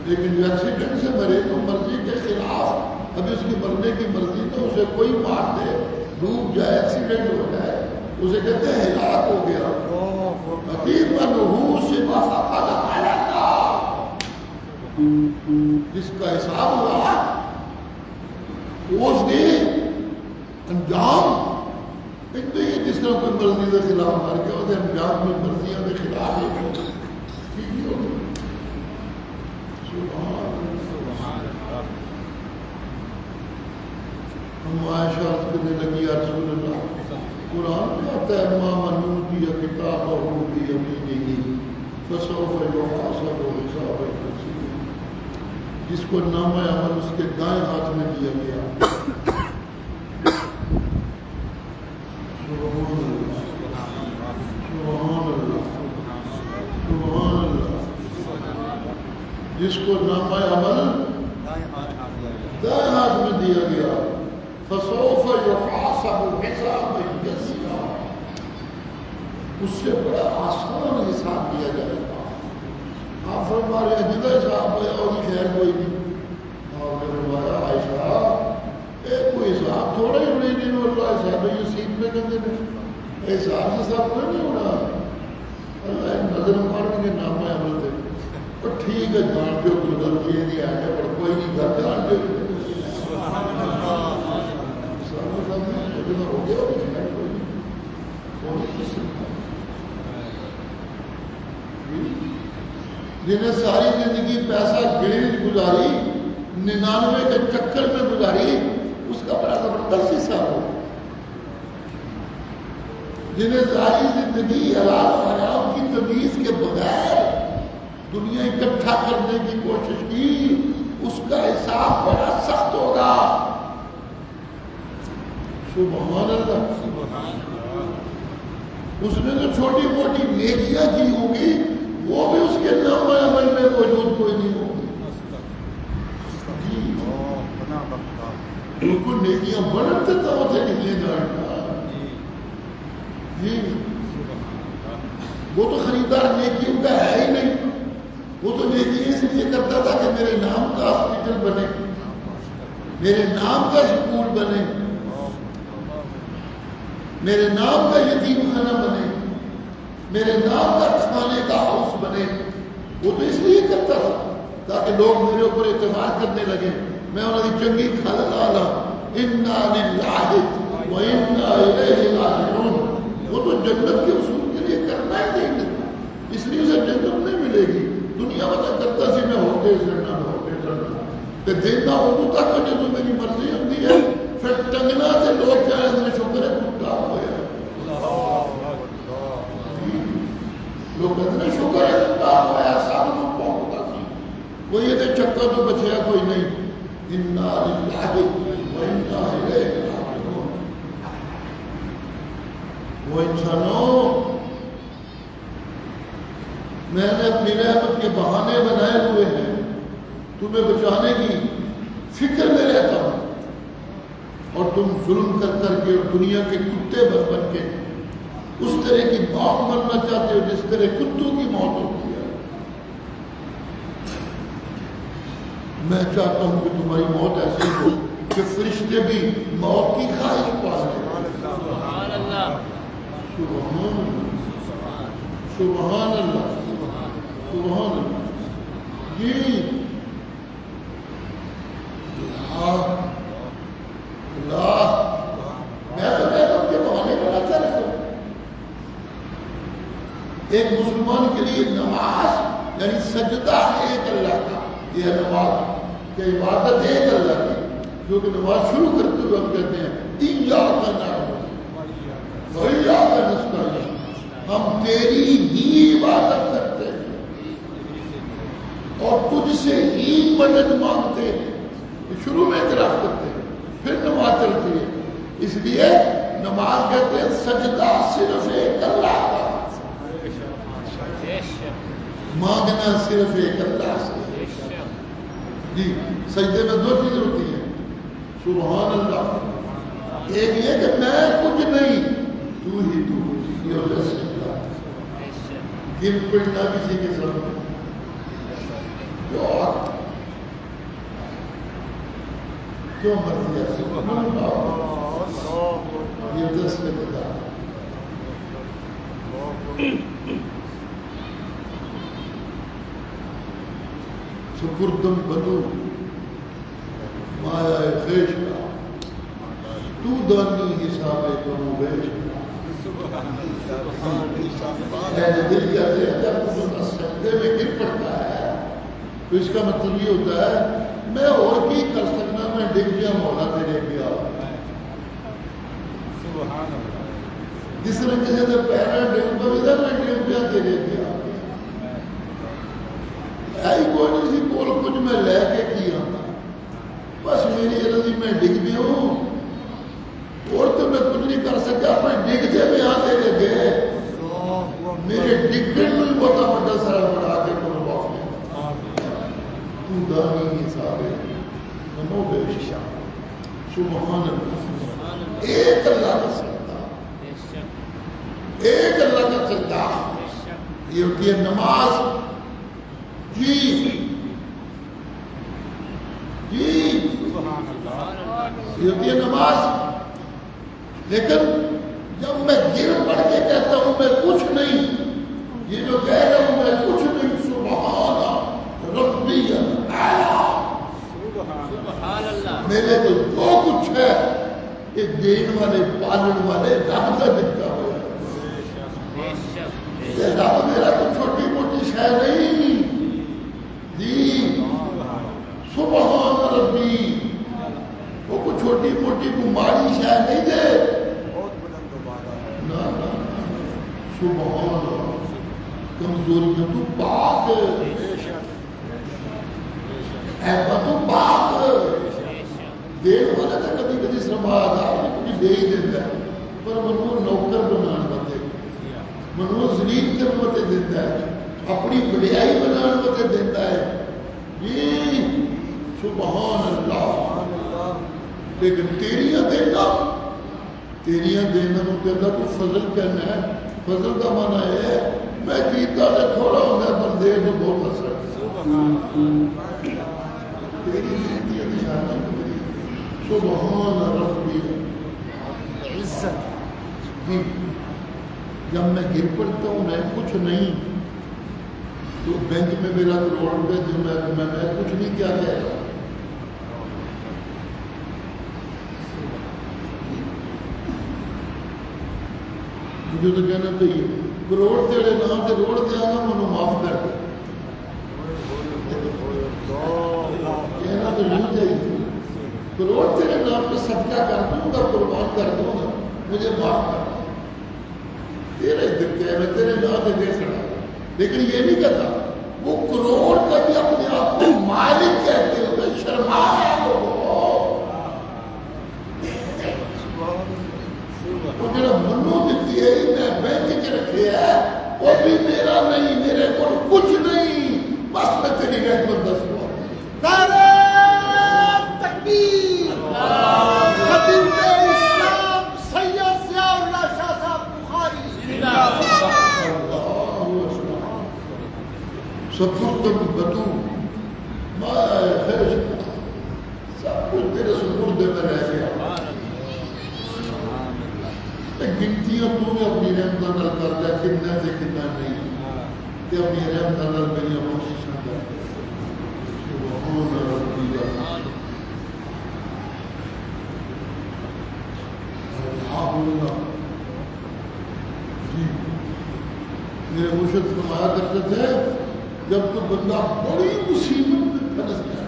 A: لیکن جو ایکسیڈنٹ سے مرے تو مرضی کے خلاف, ابھی اس کی مرنے کی مرضی تو اسے کوئی مار دے, ڈوب جائے, ایکسیڈنٹ ہو جائے, اسے کہتے ہیں ہلاک ہو گیا. جس کا حساب ہوا اس نے انجام یہ جس طرح کوئی مرضی کے خلاف مر گیا اسے انجام میں مرضیاں کے خلاف ہم عائشہ کرنے لگی یا رسول اللہ قرآن میں آتا ہے ما من اوتی کتابہ بیمینہ فسوف یحاسب حسابا یسیرا. جس کو نامہ عمل اس کے دائیں ہاتھ میں دیا گیا. جس کو نامہ عمل دائیں ہاتھ میں دیا گیا فسوف یحاسب حسابا یسیرا, اس سے بڑا آسان حساب دیا جائے گا. آپ فرما رہے ہیں جدہ حساب ہے اور خیر کوئی نہیں. آپ نے فرمایا عائشہ کوئی حساب تھوڑا ہی نہیں ہوتا, حساب یہ سیٹ میں کہتے ہیں حساب سے سب کوئی نہیں ہونا. اللہ نظر مارنے کے نام عمل تھے اور ٹھیک ہے جان جو غلطی ہے نہیں آئے پر کوئی نہیں کر جان جو ہو گیا جنہیں ساری زندگی پیسہ گڑی گزاری 99 کے چکر میں گزاری اس کا بڑا زبردست حساب ہو. جنہیں ساری زندگی حلال و حرام کی تمیز کے بغیر دنیا اکٹھا کرنے کی کوشش کی اس کا حساب بڑا سخت ہوگا. سبحان اللہ. اس نے جو چھوٹی موٹی نیکیاں کی ہوگی وہ بھی اس کے نامہ عمل میں موجود کوئی نہیں ہوگی. بالکل نیکیاں بڑھتے تو اسے نکلے جائے. جی وہ تو خریدار نیکیوں کا ہے ہی نہیں. وہ تو نیکی اس لیے کرتا تھا کہ میرے نام کا ہاسپٹل بنے, میرے نام کا سکول بنے, میرے نام کا یتیم خانہ بنے, میرے نام کا کھانے کا ہاؤس بنے. وہ تو اس لیے کرتا تھا تاکہ لوگ میرے اوپر اعتماد کرنے لگے. میں انہوں نے چنگی کھانا ڈالا انا للہ و انا الیہ راجعون. وہ تو جنت کے اصول کے لیے کرنا ہی نہیں, اس لیے اسے جنت نہیں ملے گی. دنیا بتا کرتا سی میں ہوتے سڑنا ہوتے سڑنا کہ دینا اردو تک جو تو میری مرضی ہوتی ہے پھر ٹنگنا سے لوگ کہہ رہے ہیں شکر ہے ٹوٹا ہوا. لوگ کہتے ہیں شکر ہے ٹوٹا ہوا سب کو پہنچتا سی کوئی یہ چکا تو بچیا کوئی نہیں. انا للہ و انا الیہ راجعون. وہ انسانوں میں نے اپنی رحمت کے بہانے بنائے ہوئے ہیں تمہیں بچانے کی فکر میں رہتا ہوں اور تم ظلم کر کر کے اور دنیا کے کتے بن بن کے اس طرح کی موت مرنا چاہتے ہو جس طرح کتوں کی موت ہوتی ہے. میں چاہتا ہوں کہ تمہاری موت ایسی ہو کہ فرشتے بھی موت کی خواہش پا لیں. سبحان اللہ سبحان اللہ سبحان اللہ. جی اللہ میں تو رحمت کے بہانے بناتا رہتا ہوں. ایک مسلمان کے لیے نماز یعنی سجدہ ایک اللہ کا, یہ نماز کہ عبادت ایک اللہ کی, جو کہ نماز شروع کرتے ہوئے ہم کہتے ہیں ایاک نعبد وَإِيَّاكَ نَسْتَعِينُ، ہم تیری ہی عبادت کرتے ہیں اور تجھ سے ہی مدد مانگتے ہیں. شروع میں اعتراف کرتے ہیں، پھر نماز چلتی ہے. اس لیے نماز کہتے ہیں سجدہ صرف ایک اللہ کا، مانگنا صرف ایک اللہ سے. جی سجدے میں دو چیزیں ہوتی ہیں، سبحان اللہ. ایک یہ کہ میں کچھ نہیں، تو ہی تو، یہ ہوتا ہے سجدہ. گر پڑنا کسی کے سامنے کیوں مرضی ہے سبحان اللہ، یہ دس میں بتا. سپردم بدو مایا خیش کا، تو دانی حساب کمو بیش. میرے دل کہتے ہیں جب بندہ سجدے میں گر پڑتا ہے تو اس کا مطلب یہ ہوتا ہے میں اور کی کر سکنا، میں ڈگ گیا مولا تیرے گیا. جس طرح کسی سے پہلے ڈگ پڑا میں ڈگ گیا تیرے گیا. ایسی کوئی نہیں سی کول کچھ میں لے کے کیا، بس میری رضی میں ڈگ گیا ہوں اور تو میں کچھ نہیں کر سکا. میں ڈگتے میں آ تیرے گئے، میرے ڈگن میں بہت بڑا سارا بڑا کے کو واقع تو دانی حساب نمو بے شک. سبحان اللہ، ایک اللہ کا سجدہ، ایک اللہ کا سجدہ. یہ ہوتی ہے نماز. جی جی یہ ہوتی ہے نماز. لیکن جب میں گر پڑ کے کہتا ہوں میں کچھ نہیں، یہ جو کہہ رہا ہوں میں کچھ نہیں، سبحان ربی الاعلیٰ، میرے تو جو کچھ ہے یہ دین والے پالن والے رب کا دکھتا ہوا ہے. یہ رب میرا تو چھوٹی موٹی شے نہیں جی. سبحان ربی وہ کوئی چھوٹی موٹی بیماری شے نہیں دے. سبحان کمزوری میں تو پاک، ایبا تو پاک. دین والا تھا کبھی کبھی سرمایہ بھی کچھ دے ہی دیتا ہے، پر منو نوکر بنانے بتے، منو ذلیل کرنے بتے دیتا ہے، اپنی بڑیائی بنانے بتے دیتا ہے. جی سبحان اللہ. لیکن تیریاں دینا، تیریاں دینا نو کہتا تو فضل کہنا ہے. فضل کا معنی ہے میں کیتا نے تھوڑا ہوتا ہے بندے جو بہت اثر تیری دیتی ہے نشانہ تیری. سبحان ربی عزت. جب میں گر پڑتا ہوں میں کچھ نہیں، تو بینک میں میرا کروڑ روپے جو میں کچھ نہیں کیا کہہ رہا. مجھے تو کہنا چاہیے کروڑ تیرے نام سے روڑ دیا گا منو معاف کر دے. کہنا تو نہیں چاہیے کروڑ تیرے نام پہ صدقہ کر دوں گا، قربان کر دوں گا، مجھے معاف کر دے. تیرے دکھتے ہیں میں تیرے نام سے دے سکتا، لیکن یہ نہیں کہتا. وہ کروڑ کا بھی اپنے آپ کو مالک کہتے ہوئے شرمایا لوگوں. وہ جڑا منو دیتی ہے میں بینک کے رکھے ہے وہ بھی میرا نہیں، میرے کو کچھ نہیں، بس میں تیری رحمت دس ہوا.
C: نعرہ تکبیر. خطیب اسلام سید ضیاء اللہ شاہ صاحب بخاری.
A: سپردم بدو مایا خیش، سب کچھ تیرے سپرد میں رہ گیا. گنتیاں تو نے اپنی رحمت نال کر لیا کتنا سے کتنا نہیں، کہ اپنی رحمت نال میری کوششاں کر. سبحان ربی اللہ. جی میرے مرشد فرمایا کرتے تھے جب تو بندہ بڑی مصیبت میں پھنس گیا،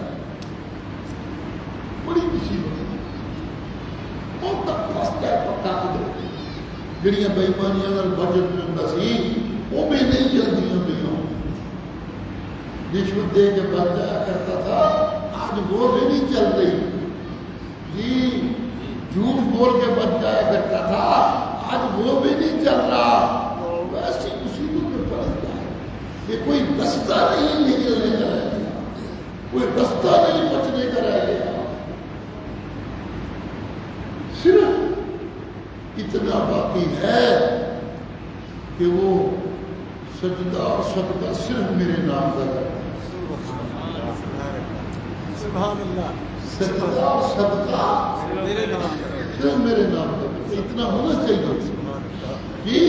A: بڑی مصیبت بہت تک پھنستا ہے پکا قدرت، جڑیاں بےمانیاں نال بجٹ میں ہوندا سی وہ بھی نہیں چلدیاں پئیاں. رشوت دے کے بن جایا کرتا تھا آج وہ بھی نہیں چل رہی جی. جھوٹ بول کے بن جایا کرتا تھا آج وہ بھی نہیں چل رہا. ویسی مصیبت میں پڑ گیا کہ کوئی رستہ نہیں نکلنے کا رہ گیا, کوئی رستہ نہیں بچنے کا رہ گیا. صرف اتنا باقی ہے کہ وہ سجدہ اور صدقہ صرف میرے نام کا کرتا ہے.
C: سبحان اللہ.
A: سجدہ اور صدقہ
C: میرے نام
A: صرف میرے نام کا کرتا ہے. اتنا ہونا چاہیے جی.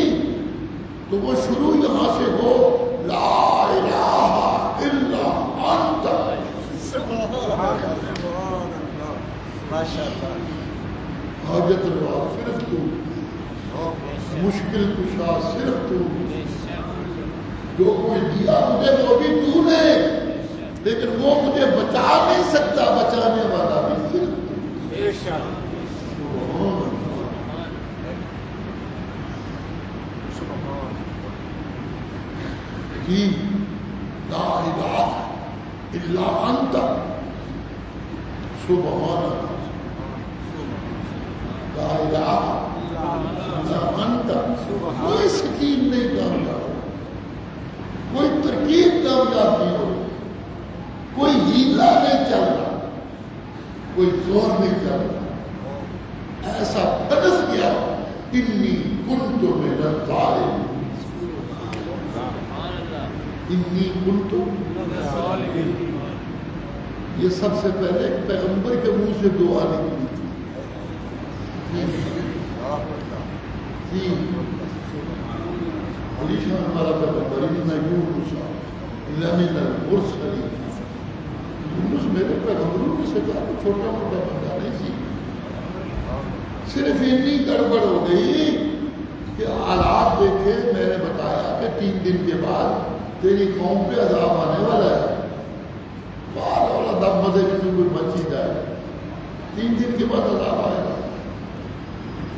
A: تو وہ شروع یہاں سے ہو لا الہ الا انت. حاجت روا صرف تو, مشکل کشا صرف تو. جو کوئی دیا مجھے وہ بھی تو نے, لیکن وہ مجھے بچا نہیں سکتا, بچانے والا بھی صرف تو. جی لا الہ الا انت سبحانک. لا الہ الا انت. کوئی سکیم نہیں کامیاب, کوئی ترکیب کامیاب نہیں ہو, کوئی ہیلا نہیں چل رہا, کوئی زور نہیں چل رہا. ایسا پھنس گیا انی کنت من الظالمین. انی کنت یہ سب سے پہلے ایک پیغمبر کے منہ سے دعا نکلی تھی. جی علی شاہ ہمارا پیغمبر یونس لمن المرسلین. یونس میرے پیغمبروں میں سے کیا چھوٹا موٹا بندہ نہیں سی. صرف اتنی گڑبڑ ہو گئی کہ حالات دیکھے, میں نے بتایا کہ 3 دن کے بعد تیری قوم پہ عذاب آنے والا ہے. بار والا دم مزے کسی کوئی بچ ہی جائے, 3 دن کے بعد عذاب آئے گا.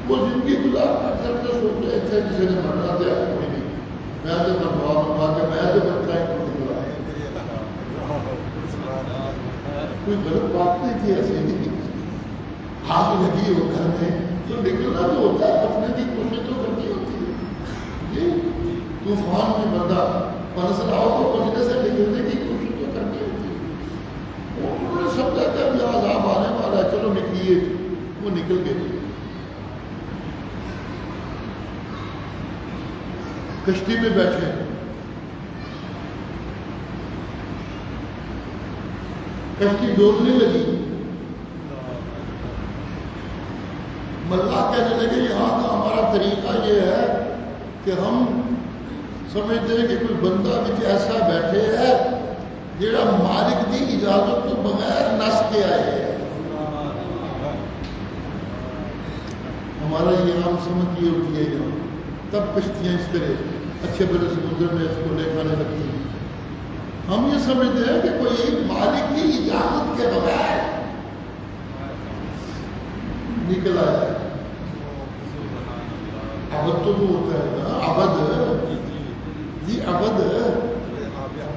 A: وہ زندگی گزار کر سکتے سوچ رہے تھے کسی نے مرنا دیا کوئی نہیں, میں تو بنوا منگوا کے میں تو بچہ ہی نکلا. کوئی غلط بات نہیں تھی, ایسی نہیں. آگ لگی ہو گھر میں تو نکلنا تو ہوتا ہے, بچنے کی کوشش تو کرنی ہوتی ہے. جی طوفان میں بندہ پنس رہا ہو تو بچنے سے نکلنے کی کوشش تو کرنی ہوتی ہے. انہوں نے سمجھا کہ اب یہ عذاب آنے والا ہے, چلو نکلیے. وہ نکل گئے. کشتی میں بیٹھے, کشتی ڈولنے لگی. ملا کہنے لگے یہاں کا ہمارا طریقہ یہ ہے کہ ہم سمجھتے ہیں کہ کوئی بندہ بھی ایسا بیٹھے ہے جڑا مالک کی اجازت تو بغیر نس کے آئے ہے. ہمارا یہ عام سمجھ یہ ہوتی ہے یہاں, تب کشتیاں اس طرح اچھے بڑے سمندر میں اس کو لے کھانے لگتی ہیں. ہم یہ سمجھتے ہیں کہ کوئی مالک کی اجازت کے بغیر نکل آیا ہے. عبد تو وہ ہوتا ہے نا, عبد جی عبد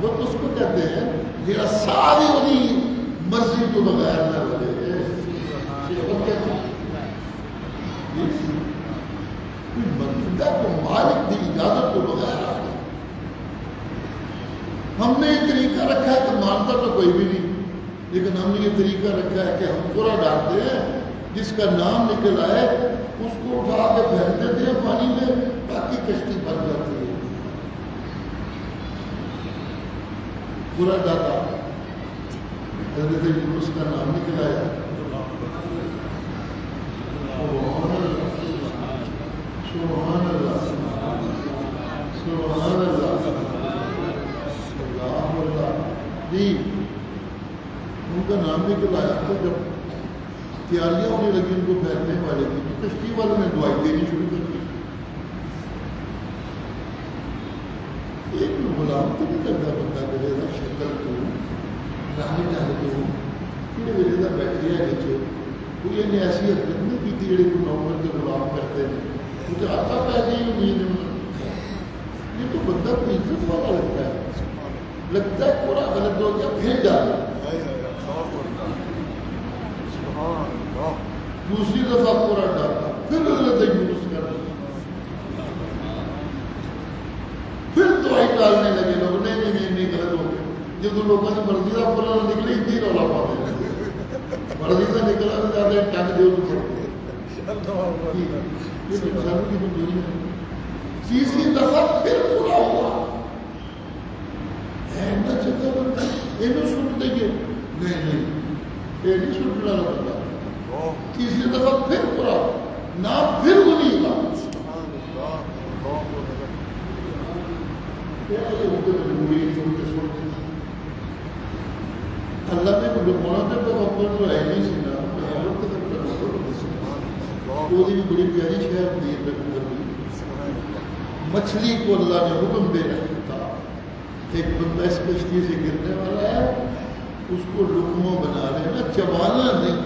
A: اس کو کہتے ہیں جڑا ساری انہیں مرضی تو بغیر نہ رہے. بندہ کو مالک کی اجازت تو بغیر آ گئی. ہم نے یہ طریقہ رکھا ہے کہ مانتا تو کوئی بھی نہیں, لیکن ہم نے یہ طریقہ رکھا ہے کہ ہم پورا ڈالتے ہیں, جس کا نام نکل آئے اس کو اٹھا کے پھینک دیتے ہیں پانی میں, باقی کشتی بن جاتی ہے. پورا ڈالا حضرت یونس کا نام نکل آیا. سبحان اللہ سبحان اللہ سبحان اللہ. جی ان کا نام نکل آیا تو جب تیاریاں ہونے لگی ان کو پھیلنے والے کی تو کشتی والوں نے دعائی دینی شروع کر دی. ایک غلام تو نہیں کرتا بندہ کرے گا شکل تو رانی جانے تو کہ میرے بیٹھے ہے نیچے کوئی ایسی حرکت نہیں کی جڑے کو نوکر کے غلام کرتے ہیں. مجھے آتا پہ گئی امید یہ تو بندہ کو عزت والا لگتا ہے پورا غلط ہو گیا پھر ڈالا دوسری دفعہ پورا ڈالا پھر غلط یونس کر پھر دوائی ڈالنے لگے لوگ نہیں غلط ہو گئے جب لوگوں نے مرضی کا پورا نکلے اتنی رولا پاتے مرضی کا نکلا تو زیادہ ٹنگ دے تیسری دفعہ پھر پورا ہوا یہ سٹ دیں نہیں یہ نہیں سٹنا لگتا تیسری دفعہ پھر پورا نہ پھر انہیں کا اللہ نے مولانا تک اپنا جو ہے نہیں سنا وہ بھی بڑی پیاری شہر ہوتی ہے مچھلی کو اللہ نے حکم دے رکھا تھا ایک بندہ اس کشتی سے گرنے والا ہے اس کو لقمہ بنا لینا چبانا نہیں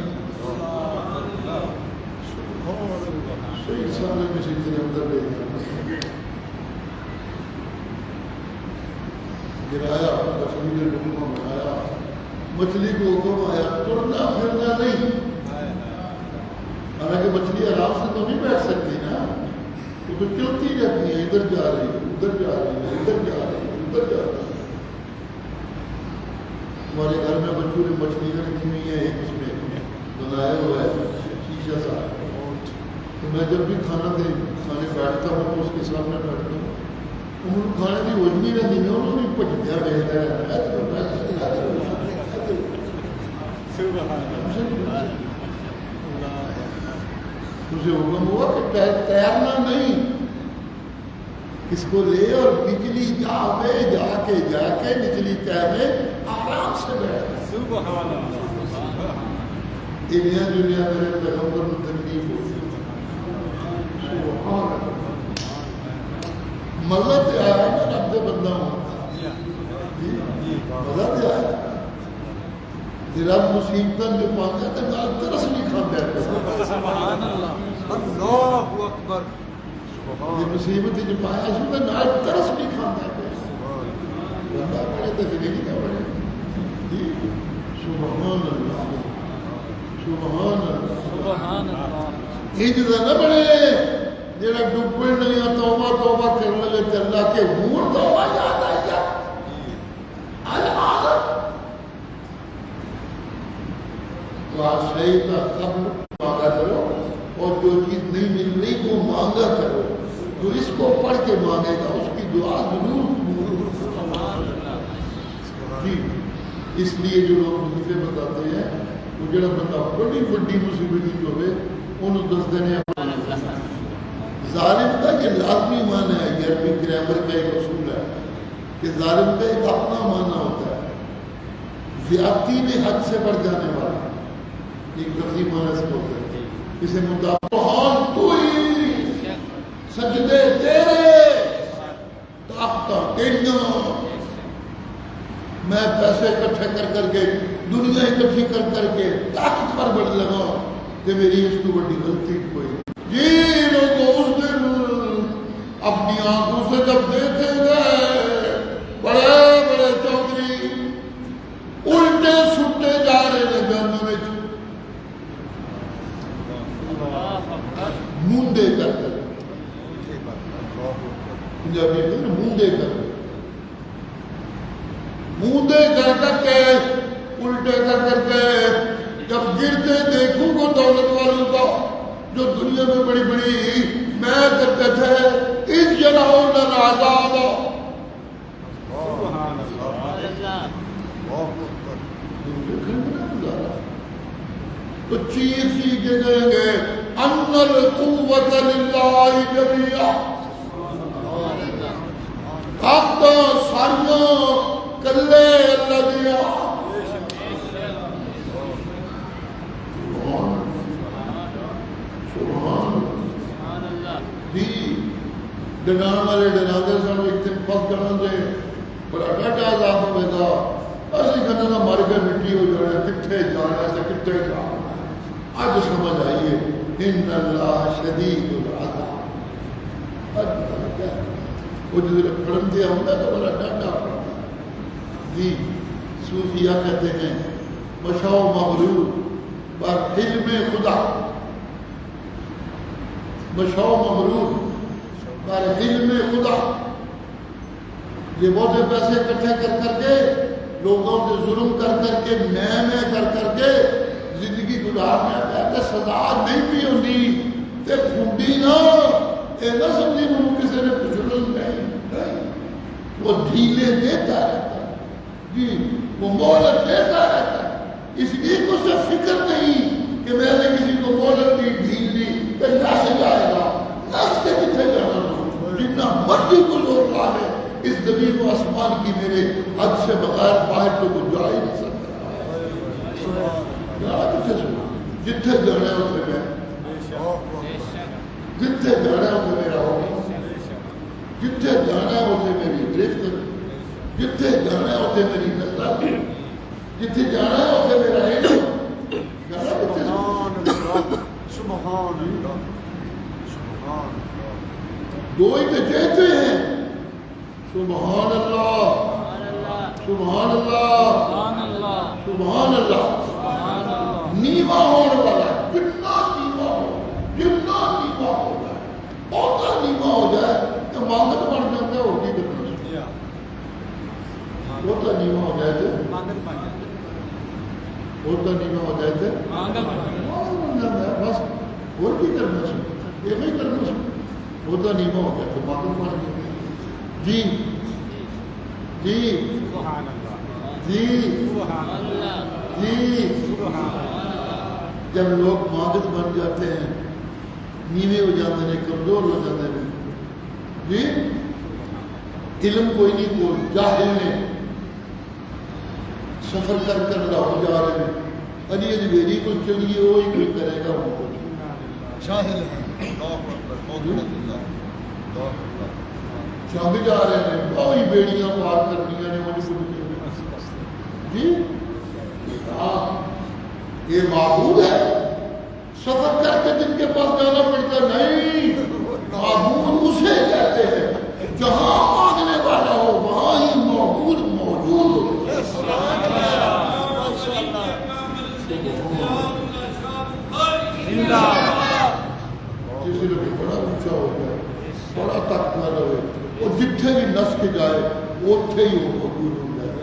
A: صحیح سالے میں سے اتنے اندر لے جانا گرایا مچھلی نے لقمہ بنایا مچھلی کو حکم آیا ترنا پھرنا نہیں حالانکہ مچھلی آرام سے تو نہیں بیٹھ سکتی نا وہ تو چلتی رہتی ہے ادھر جا رہی ہے ادھر جا رہی ہے ادھر جا رہی ہے ادھر جا رہی ہے ہمارے گھر میں بچوں نے مچھلی رکھی ہوئی ہے ایک اس میں بنایا ہوا ہے شیشہ سا تو میں جب بھی کھانے بیٹھتا ہوں تو اس کے سامنے بیٹھتا ہوں انہوں کھانے کی وجہ نہیں رہتی میں انہوں نے پچھیا بھیجتا ہے تجھے حکم ہوا کہ تیرنا نہیں اس کو لے اور نچلی جا میں جا کے نچلی تہ میں آرام سے بیٹھ دنیا میرے پیغمبر میں تکلیف ہوتی مزہ سے آیا نا رب سے بندہ ہوں مزہ سے آیا رب مصیبتاں جو پاتے تو نال ترس نہیں کھاتے
C: اللہ اکبر
A: یہ مصیبت جو پایا اس میں نال ترس نہیں کھاتے بندہ بڑے تکلیف کا بڑے سبحان اللہ سبحان اللہ یہ جدا نہ بڑے جڑا ڈبڑ نہیں توبہ کرنے لگے تے اللہ کے منہ توبہ یاد آئی صحیح کا قبل مانگا کرو اور جو چیز نہیں مل رہی وہ مانگا کرو جو اس کو پڑھ کے مانگے گا اس کی دعا ضرور جی اس لیے جو لوگ مصیبتیں بتاتے ہیں وہ جڑا بندہ بڑی بڑی مصیبت جو ہوئے انہوں دس دینے ظالم کا یہ لازمی معنی ہے یہ عربی گرامر کا ایک اصول ہے کہ ظالم کا ایک اپنا معنی ہوتا ہے زیادتی میں حد سے بڑھ جانے والا ایک لفظی معنی سے ہوتا ہے اسے مطابق تو ہی سجدے تیرے طاقتاں تیریاں میں پیسے اکٹھے کر کے دنیا اکٹھی کر کے طاقتور بڑھ لگا کہ میری اس تو بڑی غلطی کوئی جی لوگ اس دن اپنی آنکھوں سے جب دیکھیں گے بڑے بڑے چودھری الٹے سٹے جا رہے ہیں جہنم میں مندے کر پنجابی میں مندے کر کے الٹے کر کے جب گرتے دیکھوں گا دولت والوں کو جو دنیا میں بڑی بڑی میں کرتے تھے اس جنہوں نے آزاد تو چیز سیکھے جائیں گے ان القوت للہ جمیعا طاقتاں ساریاں کلے اللہ دیا ڈنان والے ڈناندے سن ایک دن پس ڈناندے بڑا ڈاٹا عذاب ہوئے گا اسی کہنے کا مر کے مٹی ہو جانا کتنے جانا ہے کتنے جانا آج سمجھ آئیے ان اللہ شدید العذاب وہ جو پڑھن دیا ہوں تو بڑا ڈاٹا جی صوفیہ کہتے ہیں مشاو مغرور بر علم خدا، مشاو مغرور بر علم خدا. یہ بہت پیسے اکٹھے کر کر کے لوگوں کے ظلم کر کر کے میں کر کے زندگی گزارنے پہ سزا نہیں بھی ہوتی تے پھونڈی نہ اے نہ سمجھی وہ کسی نے کچھ نہیں، وہ ڈھیلے دیتا رہتا ہے جی، وہ مہلت دیتا رہتا ہے. اس لیے کو سے فکر نہیں کہ میں نے کسی کو مہلت دی ڈھیل دی کہ نس جائے گا، نس کے کتنے جانا جتنا مرضی کو زور لا لے اس زمین و آسمان کی میرے حد سے بغیر باہر تو کچھ جا ہی نہیں سکتا. جتنے جانا ہے اتنے میں، جتنے جانا ہے اتنے میرا ہوگا، جتنے جانا ہے اتنے میری گرفت، جتنے جانا ہے اتنے میری نظر، جتنے جانا ہے اتنے میرا علم.
C: سبحان اللہ،
A: دو ہی تو کہتے ہیں سبحان اللہ، سبحان اللہ، سبحان اللہ. نیوا ہونے والا کتنا نیوا ہو، جتنا نیوا ہو جائے، بہت نیوا ہو جائے تو مانگت بن جاتا ہے. اور کی کرنا بہت نیوا ہو جائے تو بہت نیوا ہو جائے تو بس اور کی کرنا سن، یہ نہیں کرنا سن. بہت نیوا ہو جائے تو مانگت بن جاتا ہے. جی جی جی جی. جب لوگ ماغذ بن جاتے ہیں، نیوے ہو جاتے ہیں، کمزور ہو جاتے ہیں جی، علم کوئی نہیں، کوئی جاہل نے سفر کر کر لاہور جا رہے ہیں، علی اجمیری کو چلیے وہی کوئی کرے گا ان کو
C: جاہل ہے.
A: شام جا رہے ہیں، وہی بیڑیاں پار کرنی نے مجھے جی. ہاں یہ معبود ہے، سفر کر کے جن کے پاس جانا پڑتا نہیں. معبود اسے کہتے ہیں جہاں مانگنے والا ہو وہاں ہی معبود موجود ہو. کسی نے بھی بڑا اونچا ہو جائے، بڑا طاقتور ہوئے، اور جتنے بھی نس کے جائے اتنے ہی وہ موجود ہو جائے.